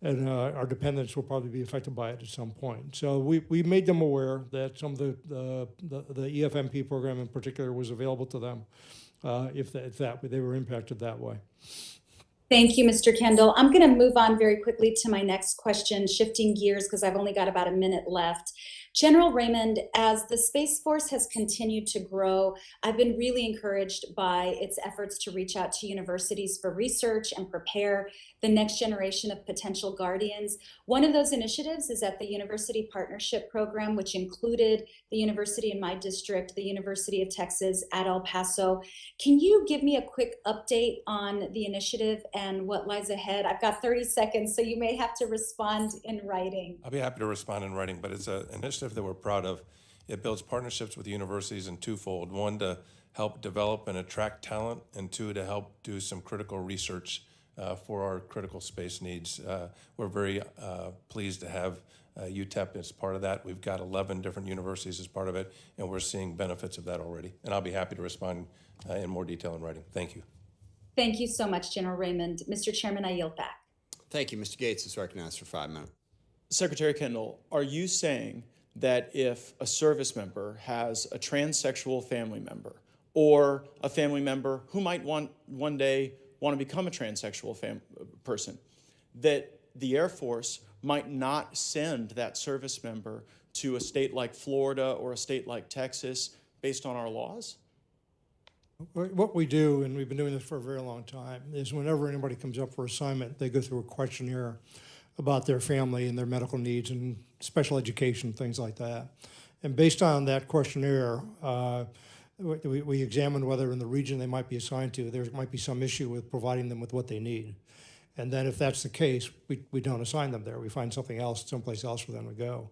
and our dependents will probably be affected by it at some point. So we made them aware that some of the EFMP program in particular was available to them if they were impacted that way. Thank you, Mr. Kendall. I'm going to move on very quickly to my next question, shifting gears because I've only got about a minute left. General Raymond, as the Space Force has continued to grow, I've been really encouraged by its efforts to reach out to universities for research and prepare the next generation of potential guardians. One of those initiatives is at the University Partnership Program, which included the university in my district, the University of Texas at El Paso. Can you give me a quick update on the initiative and what lies ahead? I've got 30 seconds, so you may have to respond in writing. I'll be happy to respond in writing, but it's an initiative that we're proud of. It builds partnerships with universities in twofold. One, to help develop and attract talent, and two, to help do some critical research for our critical space needs. We're very pleased to have UTEP as part of that. We've got 11 different universities as part of it, and we're seeing benefits of that already. And I'll be happy to respond in more detail in writing. Thank you. Thank you so much, General Raymond. Mr. Chairman, I yield back. Thank you. Mr. Gates is recognized for 5 minutes. Secretary Kendall, are you saying that if a service member has a transsexual family member or a family member who might one day want to become a transsexual person, that the Air Force might not send that service member to a state like Florida or a state like Texas based on our laws? What we do, and we've been doing this for a very long time, is whenever anybody comes up for assignment, they go through a questionnaire about their family and their medical needs and special education, things like that. And based on that questionnaire, we examine whether in the region they might be assigned to, there might be some issue with providing them with what they need. And then if that's the case, we don't assign them there. We find something else, someplace else for them to go.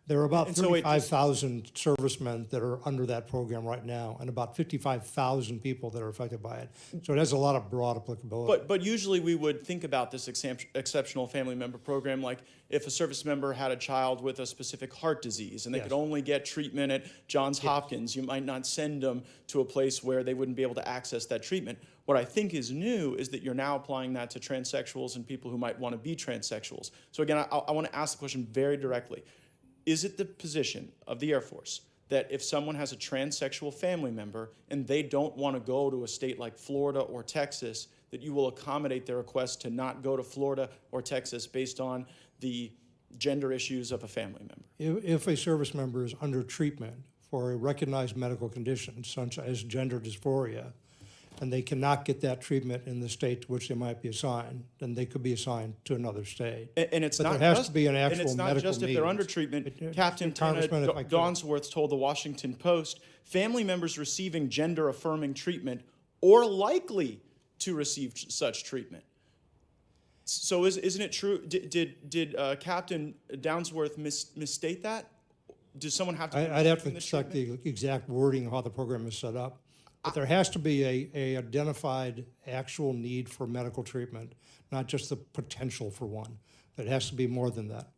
There are about 35,000 servicemen that are under that program right now, and about 55,000 people that are affected by it. So it has a lot of broad applicability. But usually we would think about this exceptional family member program like if a service member had a child with a specific heart disease and they could only get treatment at Johns Hopkins, you might not send them to a place where they wouldn't be able to access that treatment. What I think is new is that you're now applying that to transsexuals and people who might want to be transsexuals. So again, I want to ask the question very directly. Is it the position of the Air Force that if someone has a transsexual family member and they don't want to go to a state like Florida or Texas, that you will accommodate their request to not go to Florida or Texas based on the gender issues of a family member? If a service member is under treatment for a recognized medical condition, such as gender dysphoria, and they cannot get that treatment in the state to which they might be assigned, then they could be assigned to another state. And it's but not there has just, to be an actual and it's not medical just if need. they're under treatment. Captain Donsworth told the Washington Post, family members receiving gender-affirming treatment or likely to receive such treatment. So isn't it true? Did Captain Donsworth misstate that? Does someone have to? I'd have to check the exact wording of how the program is set up. But there has to be a identified actual need for medical treatment, not just the potential for one. It has to be more than that.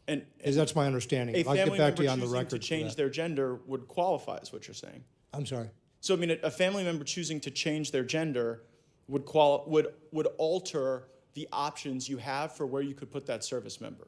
And that's my understanding. A I'll family get back to you member on the choosing record to change their gender would qualify, is what you're saying. I'm sorry. So I mean, a family member choosing to change their gender would alter the options you have for where you could put that service member.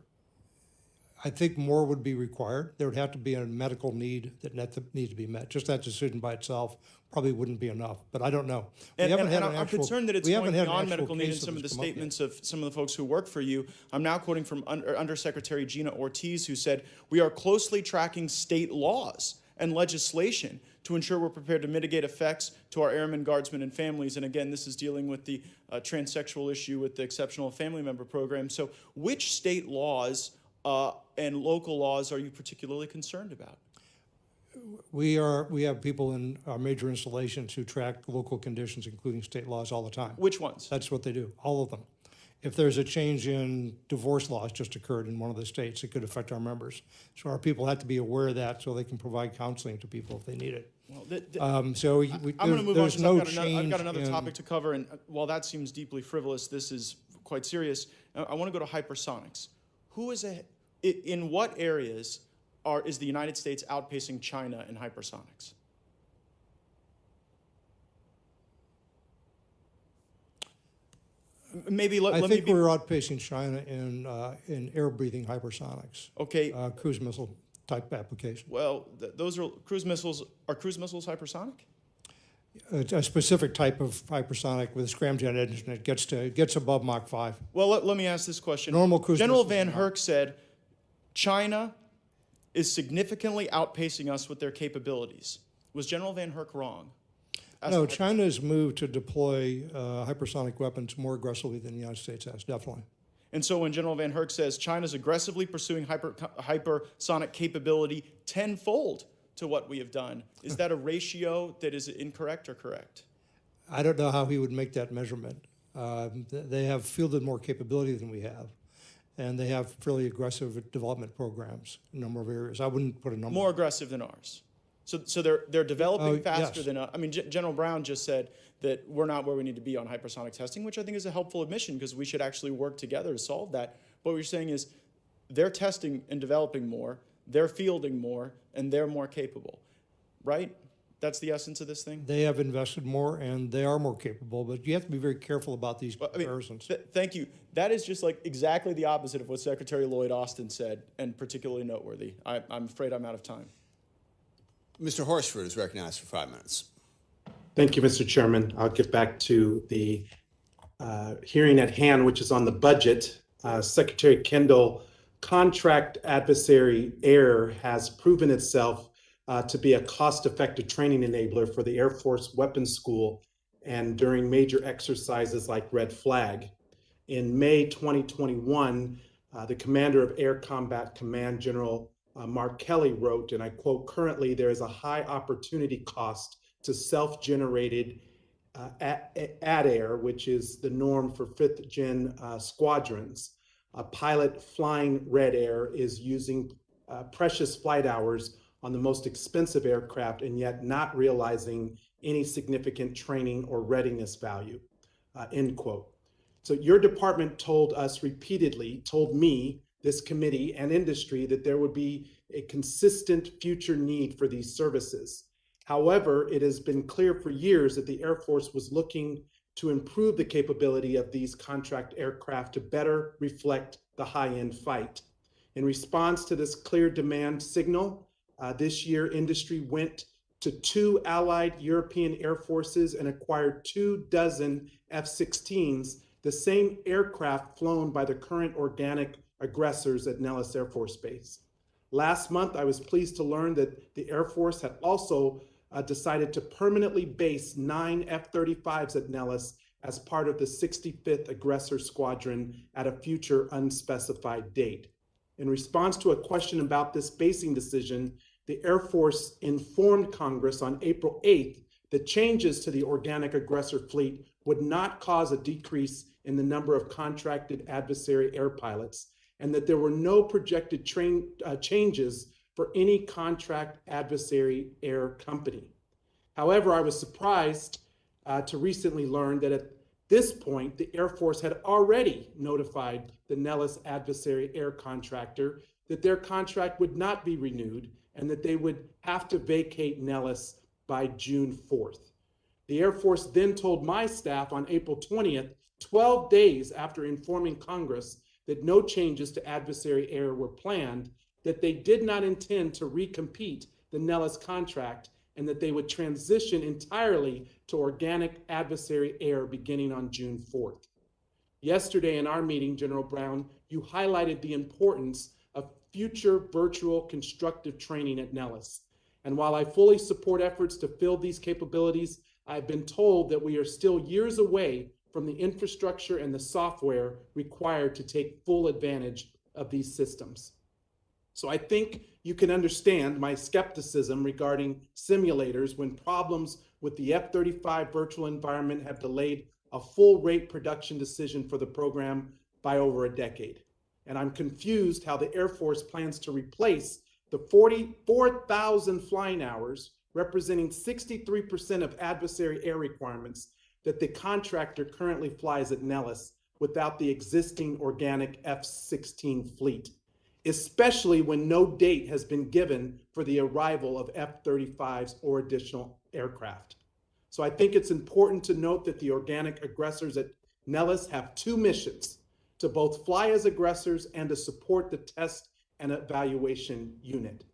I think more would be required. There would have to be a medical need that needs to be met. Just that decision by itself probably wouldn't be enough, but I don't know. I'm concerned that it's going beyond medical need in some of the statements of some of the folks who work for you. I'm now quoting from Undersecretary Gina Ortiz, who said, "We are closely tracking state laws and legislation to ensure we're prepared to mitigate effects to our airmen, guardsmen, and families." And again, this is dealing with the transsexual issue with the Exceptional Family Member Program. So which state laws and local laws are you particularly concerned about? We have people in our major installations who track local conditions, including state laws, all the time. Which ones? That's what they do, all of them. If there's a change in divorce laws just occurred in one of the states, it could affect our members. So our people have to be aware of that so they can provide counseling to people if they need it. Well, I'm going to move on because I've got another topic to cover, and while that seems deeply frivolous, this is quite serious. I want to go to hypersonics. In what areas is the United States outpacing China in hypersonics? I think we're outpacing China in air-breathing hypersonics. Okay. Cruise missile type application. Well, those are cruise missiles. Are cruise missiles hypersonic? A specific type of hypersonic with a scramjet engine that gets above Mach 5. Well, let me ask this question. Normal cruise General missiles Van Herk said, China is significantly outpacing us with their capabilities. Was General Van Herk wrong? No, China has moved to deploy hypersonic weapons more aggressively than the United States has, definitely. And so when General Van Herk says China's aggressively pursuing hypersonic capability tenfold to what we have done, is that a ratio that is incorrect or correct? I don't know how he would make that measurement. They have fielded more capability than we have, and they have fairly aggressive development programs in a number of areas. I wouldn't put a number. More aggressive than ours. So they're developing faster yes. than us. I mean, General Brown just said that we're not where we need to be on hypersonic testing, which I think is a helpful admission because we should actually work together to solve that. But what you're saying is they're testing and developing more, they're fielding more, and they're more capable, right? That's the essence of this thing? They have invested more and they are more capable, but you have to be very careful about these comparisons. Thank you. That is just like exactly the opposite of what Secretary Lloyd Austin said, and particularly noteworthy. I'm afraid I'm out of time. Mr. Horsford is recognized for 5 minutes. Thank you, Mr. Chairman. I'll get back to the hearing at hand, which is on the budget. Secretary Kendall, contract adversary error has proven itself to be a cost-effective training enabler for the Air Force Weapons School and during major exercises like Red Flag. In May 2021, the commander of Air Combat Command, General Mark Kelly, wrote, and I quote, "Currently, there is a high opportunity cost to self-generated ADAIR, which is the norm for 5th gen squadrons. A pilot flying Red Air is using precious flight hours on the most expensive aircraft and yet not realizing any significant training or readiness value," end quote. So your department told us repeatedly, told me, this committee and industry, that there would be a consistent future need for these services. However, it has been clear for years that the Air Force was looking to improve the capability of these contract aircraft to better reflect the high-end fight. In response to this clear demand signal, this year industry went to 2 allied European air forces and acquired 24 F-16s, the same aircraft flown by the current organic aggressors at Nellis Air Force Base. Last month, I was pleased to learn that the Air Force had also decided to permanently base 9 F-35s at Nellis as part of the 65th Aggressor Squadron at a future unspecified date. In response to a question about this basing decision, the Air Force informed Congress on April 8th that changes to the organic aggressor fleet would not cause a decrease in the number of contracted adversary air pilots, and that there were no projected changes for any contract adversary air company. However, I was surprised to recently learn that at this point, the Air Force had already notified the Nellis adversary air contractor that their contract would not be renewed and that they would have to vacate Nellis by June 4th. The Air Force then told my staff on April 20th, 12 days after informing Congress that no changes to adversary air were planned, that they did not intend to recompete the Nellis contract and that they would transition entirely to organic adversary air beginning on June 4th. Yesterday in our meeting, General Brown, you highlighted the importance of future virtual constructive training at Nellis. And while I fully support efforts to fill these capabilities, I've been told that we are still years away from the infrastructure and the software required to take full advantage of these systems. So I think you can understand my skepticism regarding simulators when problems with the F-35 virtual environment have delayed a full rate production decision for the program by over a decade. And I'm confused how the Air Force plans to replace the 44,000 flying hours, representing 63% of adversary air requirements, that the contractor currently flies at Nellis without the existing organic F-16 fleet, especially when no date has been given for the arrival of F-35s or additional aircraft. So I think it's important to note that the organic aggressors at Nellis have 2 missions: to both fly as aggressors and to support the test and evaluation unit.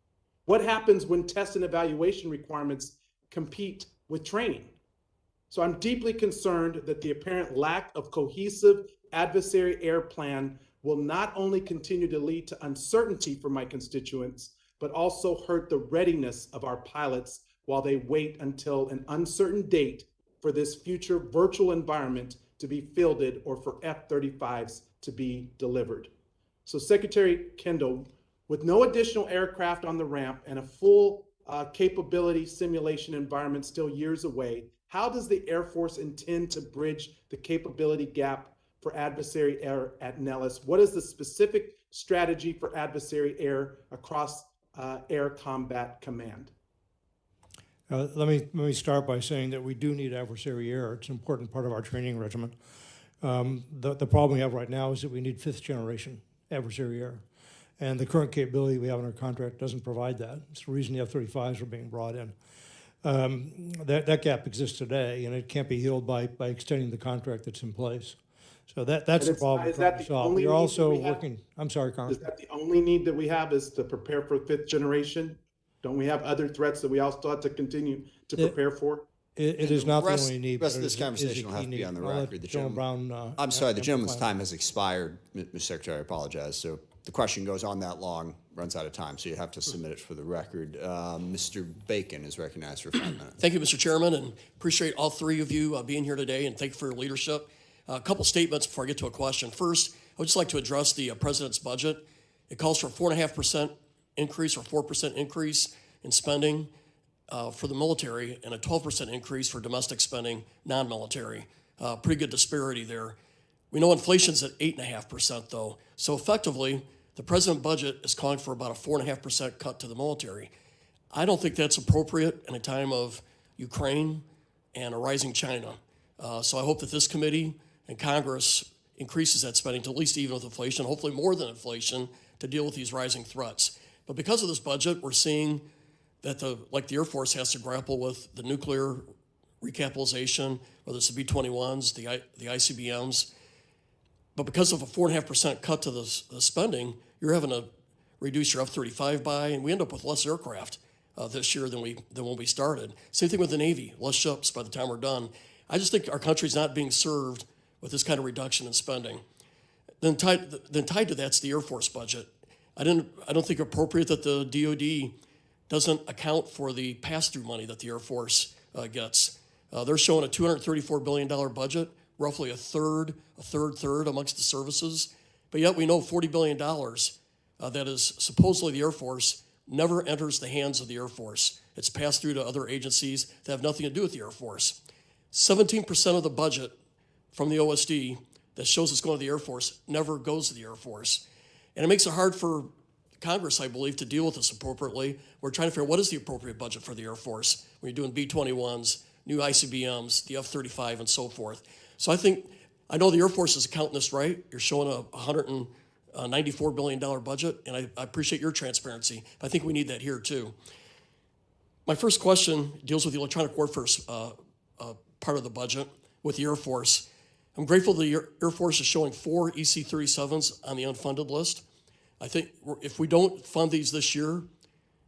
What happens when test and evaluation requirements compete with training? So I'm deeply concerned that the apparent lack of cohesive adversary air plan will not only continue to lead to uncertainty for my constituents, but also hurt the readiness of our pilots while they wait until an uncertain date for this future virtual environment to be fielded or for F-35s to be delivered. So Secretary Kendall, with no additional aircraft on the ramp and a full capability simulation environment still years away, how does the Air Force intend to bridge the capability gap for adversary air at Nellis? What is the specific strategy for adversary air across Air Combat Command? Let me start by saying that we do need adversary air. It's an important part of our training regimen. The problem we have right now is that we need 5th generation adversary air. And the current capability we have in our contract doesn't provide that. It's the reason the F-35s are being brought in. That gap exists today, and it can't be healed by extending the contract that's in place. So that's the problem. Is that the only You're need also that we have? working. I'm sorry, Is Congressman. that the only need that we have is to prepare for fifth generation? Don't we have other threats that we also have to continue to prepare for? It is not the rest, only need. The rest but of this it is a conversation will have key to be need. on the I'll let record. General Brown, I'm sorry, the gentleman's amplify. time has expired, Mr. Secretary. I apologize. So the question goes on that long, runs out of time, so you have to submit it for the record. Mr. Bacon is recognized for 5 minutes. Thank you, Mr. Chairman, and appreciate all three of you being here today, and thank you for your leadership. A couple statements before I get to a question. First, I would just like to address the President's budget. It calls for a 4.5% increase or 4% increase in spending for the military and a 12% increase for domestic spending, non-military. Pretty good disparity there. We know inflation's at 8.5% though. So effectively, the President's budget is calling for about a 4.5% cut to the military. I don't think that's appropriate in a time of Ukraine and a rising China. So I hope that this committee and Congress increases that spending to at least even with inflation, hopefully more than inflation, to deal with these rising threats. But because of this budget, we're seeing that the Air Force has to grapple with the nuclear recapitalization, whether it's the B-21s, the ICBMs. But because of a 4.5% cut to the spending, you're having to reduce your F-35 buy, and we end up with less aircraft this year than when we started. Same thing with the Navy, less ships by the time we're done. I just think our country's not being served with this kind of reduction in spending. Then tied to that's the Air Force budget. I don't think appropriate that the DoD doesn't account for the pass-through money that the Air Force gets. They're showing a $234 billion budget, roughly a third amongst the services. But yet we know $40 billion that is supposedly the Air Force never enters the hands of the Air Force. It's passed through to other agencies that have nothing to do with the Air Force. 17% of the budget from the OSD that shows it's going to the Air Force never goes to the Air Force. And it makes it hard for Congress, I believe, to deal with this appropriately. We're trying to figure out what is the appropriate budget for the Air Force when you're doing B-21s, new ICBMs, the F-35, and so forth. So I know the Air Force is accounting this right. You're showing a $194 billion budget, and I appreciate your transparency. I think we need that here, too. My first question deals with the electronic warfare part of the budget with the Air Force. I'm grateful the Air Force is showing 4 EC-37s on the unfunded list. I think if we don't fund these this year,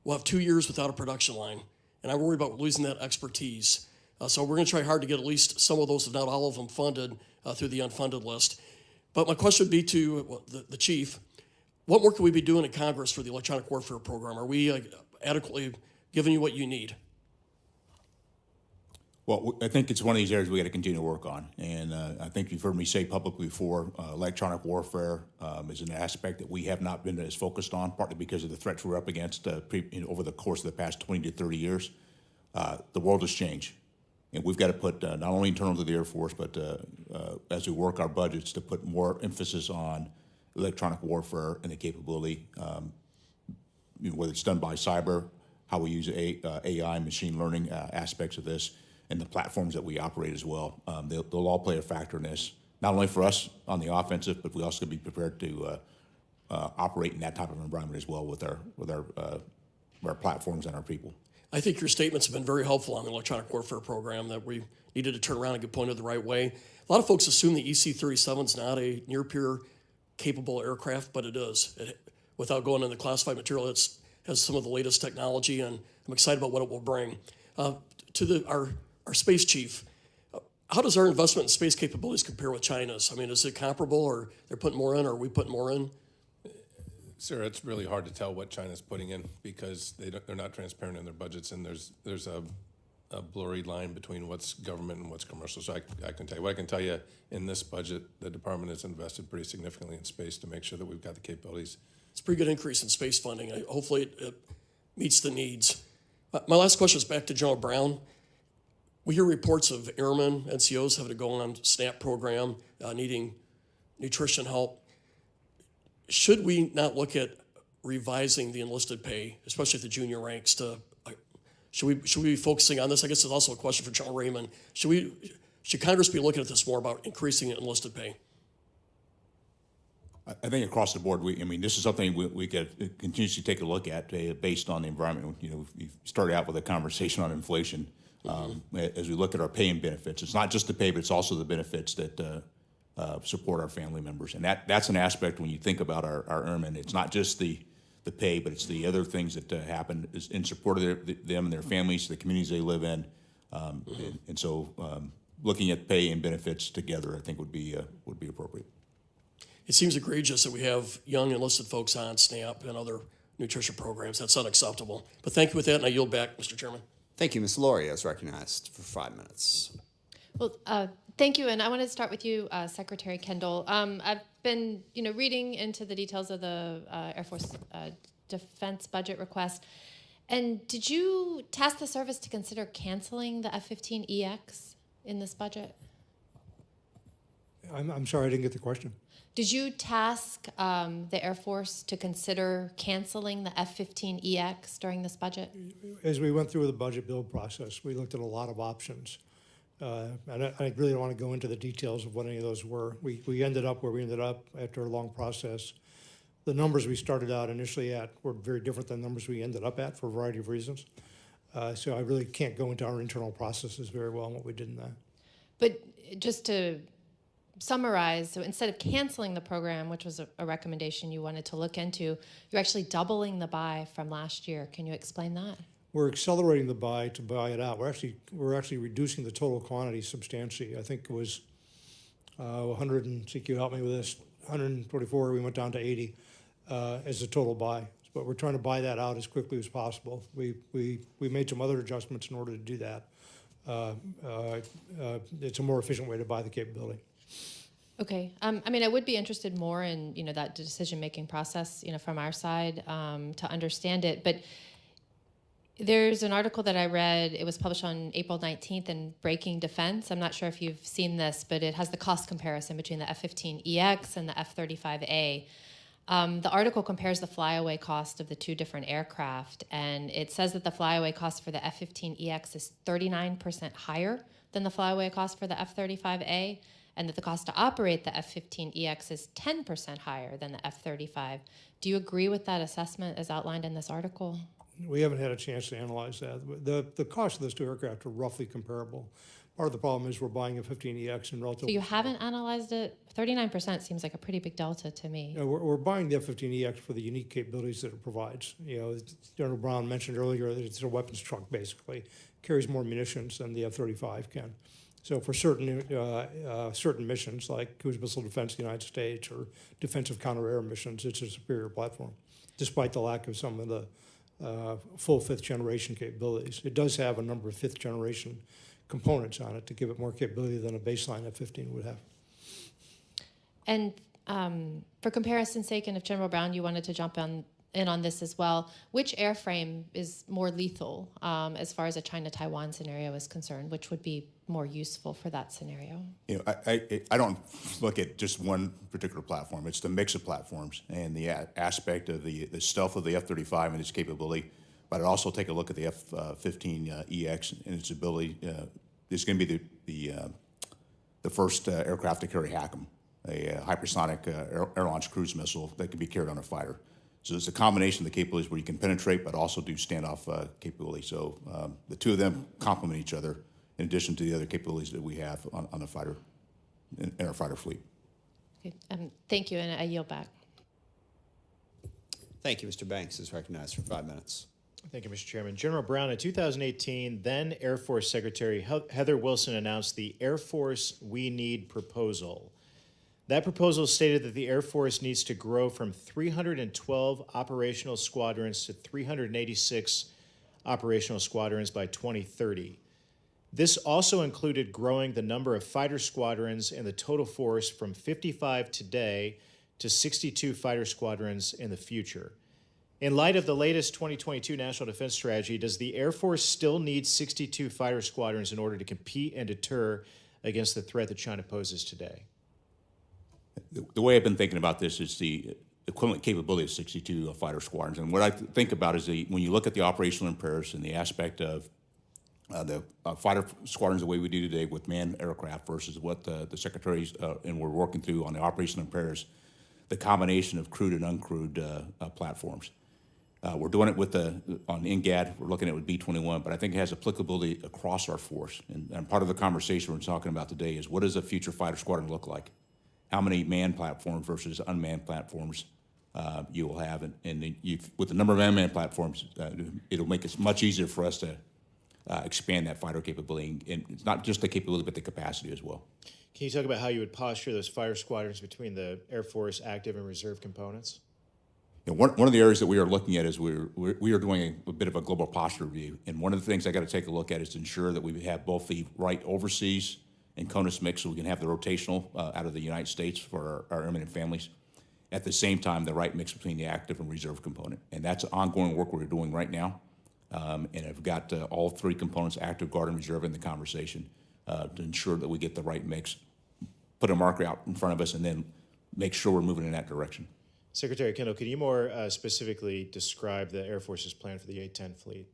we'll have 2 years without a production line, and I worry about losing that expertise. So we're going to try hard to get at least some of those, if not all of them, funded through the unfunded list. But my question would be to the chief, what more can we be doing in Congress for the electronic warfare program? Are we adequately giving you what you need? Well, I think it's one of these areas we got to continue to work on. And I think you've heard me say publicly before, electronic warfare is an aspect that we have not been as focused on, partly because of the threats we're up against over the course of the past 20 to 30 years. The world has changed. And we've got to put, not only internal to the Air Force, but as we work our budgets, to put more emphasis on electronic warfare and the capability, whether it's done by cyber, how we use AI, machine learning aspects of this, and the platforms that we operate as well. They'll all play a factor in this, not only for us on the offensive, but we also be prepared to operate in that type of environment as well with our platforms and our people. I think your statements have been very helpful on the electronic warfare program, that we needed to turn around and get pointed the right way. A lot of folks assume the EC-37 is not a near-peer capable aircraft, but it is. Without going into classified material, it has some of the latest technology, and I'm excited about what it will bring. To our space chief, how does our investment in space capabilities compare with China's? I mean, is it comparable, or they're putting more in, or are we putting more in? Sir, it's really hard to tell what China's putting in because they're not transparent in their budgets, and there's a blurry line between what's government and what's commercial. So I can tell you. What I can tell you, in this budget, the department has invested pretty significantly in space to make sure that we've got the capabilities. It's a pretty good increase in space funding. Hopefully it meets the needs. My last question is back to General Brown. We hear reports of airmen, NCOs having to go on SNAP program, needing nutrition help. Should we not look at revising the enlisted pay, especially at the junior ranks? Should we be focusing on this? I guess it's also a question for General Raymond. Should Congress be looking at this more about increasing enlisted pay? I think across the board, this is something we could continuously take a look at based on the environment. We started out with a conversation on inflation. As we look at our pay and benefits, it's not just the pay, but it's also the benefits that support our family members. And that's an aspect when you think about our airmen. It's not just the pay, but it's the other things that happen in support of them and their families, the communities they live in. And so looking at pay and benefits together, I think would be appropriate. It seems egregious that we have young enlisted folks on SNAP and other nutrition programs. That's unacceptable. But thank you with that, and I yield back, Mr. Chairman. Thank you. Ms. Laurie is recognized for 5 minutes. Well, thank you, and I want to start with you, Secretary Kendall. I've been, reading into the details of the Air Force defense budget request, and did you task the service to consider canceling the F-15EX in this budget? I'm sorry, I didn't get the question. Did you task the Air Force to consider canceling the F-15EX during this budget? As we went through the budget build process, we looked at a lot of options. And I really don't want to go into the details of what any of those were. We ended up where we ended up after a long process. The numbers we started out initially at were very different than numbers we ended up at for a variety of reasons. So I really can't go into our internal processes very well and what we did in that. But just to summarize, so instead of canceling the program, which was a recommendation you wanted to look into, you're actually doubling the buy from last year. Can you explain that? We're accelerating the buy to buy it out. We're actually reducing the total quantity substantially. I think it was 100, and CQ help me with this, 124, we went down to 80 as the total buy. But we're trying to buy that out as quickly as possible. We made some other adjustments in order to do that. It's a more efficient way to buy the capability. Okay. I would be interested more in, that decision-making process, from our side to understand it. But there's an article that I read. It was published on April 19th in Breaking Defense. I'm not sure if you've seen this, but it has the cost comparison between the F-15EX and the F-35A. The article compares the flyaway cost of the two different aircraft, and it says that the flyaway cost for the F-15EX is 39% higher than the flyaway cost for the F-35A, and that the cost to operate the F-15EX is 10% higher than the F-35. Do you agree with that assessment as outlined in this article? We haven't had a chance to analyze that. The cost of those two aircraft are roughly comparable. Part of the problem is we're buying a 15EX in relatively... So you haven't analyzed it? 39% seems like a pretty big delta to me. We're buying the F-15EX for the unique capabilities that it provides. General Brown mentioned earlier that it's a weapons truck, basically. It carries more munitions than the F-35 can. So for certain missions, like cruise missile defense of the United States or defensive counter-air missions, it's a superior platform, despite the lack of some of the full fifth-generation capabilities. It does have a number of fifth-generation components on it to give it more capability than a baseline F-15 would have. And for comparison's sake, and if General Brown, you wanted to jump in on this as well, which airframe is more lethal as far as a China-Taiwan scenario is concerned? Which would be more useful for that scenario? I don't look at just one particular platform. It's the mix of platforms and the aspect of the stealth of the F-35 and its capability. But I'd also take a look at the F-15EX and its ability. It's going to be the first aircraft to carry HACM, a hypersonic air-launched cruise missile that can be carried on a fighter. So it's a combination of the capabilities where you can penetrate, but also do standoff capability. So the two of them complement each other, in addition to the other capabilities that we have on the fighter, in our fighter fleet. Okay. Thank you, and I yield back. Thank you. Mr. Banks is recognized for 5 minutes. Thank you, Mr. Chairman. General Brown, in 2018, then Air Force Secretary Heather Wilson announced the Air Force We Need proposal. That proposal stated that the Air Force needs to grow from 312 operational squadrons to 386 operational squadrons by 2030. This also included growing the number of fighter squadrons in the total force from 55 today to 62 fighter squadrons in the future. In light of the latest 2022 National Defense Strategy, does the Air Force still need 62 fighter squadrons in order to compete and deter against the threat that China poses today? The way I've been thinking about this is the equivalent capability of 62 fighter squadrons. And what I think about is when you look at the operational imperatives and the aspect of the fighter squadrons the way we do today with manned aircraft versus what the secretaries and we're working through on the operational imperatives, the combination of crewed and uncrewed platforms. We're doing it with on NGAD. We're looking at it with B-21, but I think it has applicability across our force. And part of the conversation we're talking about today is what does a future fighter squadron look like? How many manned platforms versus unmanned platforms you will have? And with the number of unmanned platforms, it'll make it much easier for us to expand that fighter capability. And it's not just the capability, but the capacity as well. Can you talk about how you would posture those fighter squadrons between the Air Force active and reserve components? You know, one of the areas that we are looking at is we are doing a bit of a global posture review, and one of the things I got to take a look at is to ensure that we have both the right overseas and CONUS mix, so we can have the rotational out of the United States for our airmen and families. At the same time, the right mix between the active and reserve component, and that's ongoing work we're doing right now. And I've got all three components, active, guard, and reserve, in the conversation to ensure that we get the right mix, put a marker out in front of us, and then make sure we're moving in that direction. Secretary Kendall, could you more specifically describe the Air Force's plan for the A-10 fleet?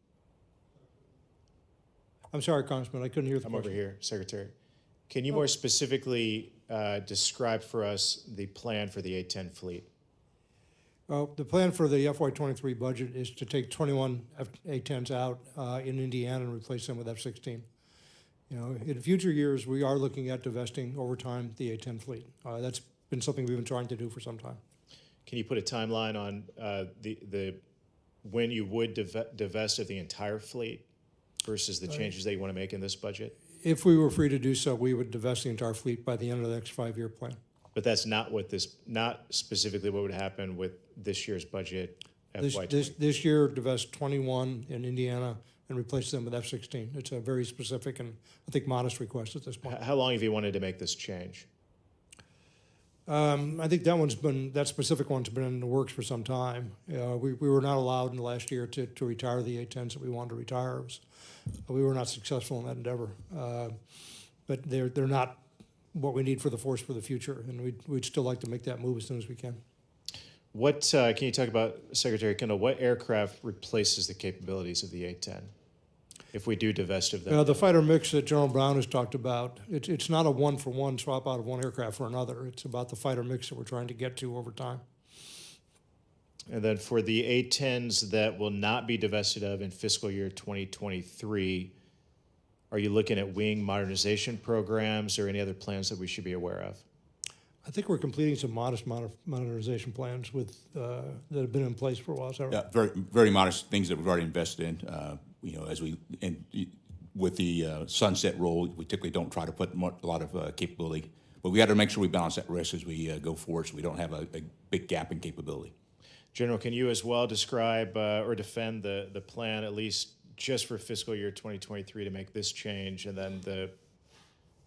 I'm sorry, Congressman, I couldn't hear the I'm question. over here, Secretary. Can you more specifically describe for us the plan for the A-10 fleet? Well, the plan for the FY23 budget is to take 21 A-10s out in Indiana and replace them with F-16. You know, in future years, we are looking at divesting over time the A-10 fleet. That's been something we've been trying to do for some time. Can you put a timeline on the when you would divest of the entire fleet versus the changes that you want to make in this budget? If we were free to do so, we would divest the entire fleet by the end of the next 5-year plan. But that's not what not specifically what would happen with this year's budget. This year, divest 21 in Indiana and replace them with F-16. It's a very specific and I think modest request at this point. How long have you wanted to make this change? I think that specific one's been in the works for some time. We were not allowed in the last year to retire the A-10s that we wanted to retire. We were not successful in that endeavor. But they're not what we need for the force for the future, and we'd still like to make that move as soon as we can. What can you talk about, Secretary Kendall? What aircraft replaces the capabilities of the A-10 if we do divest of them? The fighter mix that General Brown has talked about, it's not a one-for-one swap out of one aircraft for another. It's about the fighter mix that we're trying to get to over time. And then for the A-10s that will not be divested of in fiscal year 2023, are you looking at wing modernization programs or any other plans that we should be aware of? I think we're completing some modest modernization plans that have been in place for a while. So yeah, very, very modest things that we've already invested in. You know, with the sunset rule, we typically don't try to put a lot of capability, but we got to make sure we balance that risk as we go forward, so we don't have a big gap in capability. General, can you as well describe or defend the plan, at least just for fiscal year 2023, to make this change and then the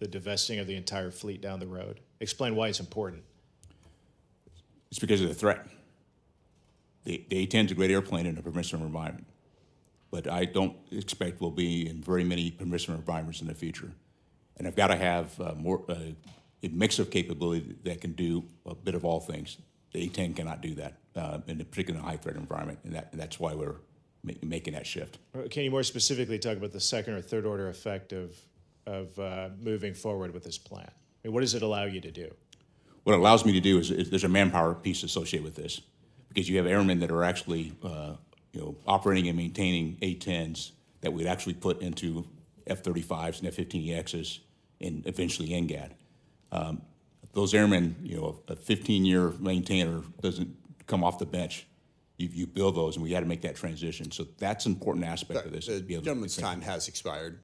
divesting of the entire fleet down the road? Explain why it's important. It's because of the threat. The A-10 is a great airplane in a permissive environment, but I don't expect we'll be in very many permissive environments in the future. And I've got to have a mix of capability that can do a bit of all things. The A-10 cannot do that, in a particular high-threat environment, and that's why we're making that shift. Can you more specifically talk about the second or third order effect of moving forward with this plan? I mean, what does it allow you to do? What it allows me to do is there's a manpower piece associated with this, because you have airmen that are actually operating and maintaining A-10s that we'd actually put into F-35s and F-15EXs and eventually NGAD. Those airmen, a 15-year maintainer doesn't come off the bench. You build those, and we got to make that transition. So that's an important aspect of this. The gentleman's time has expired.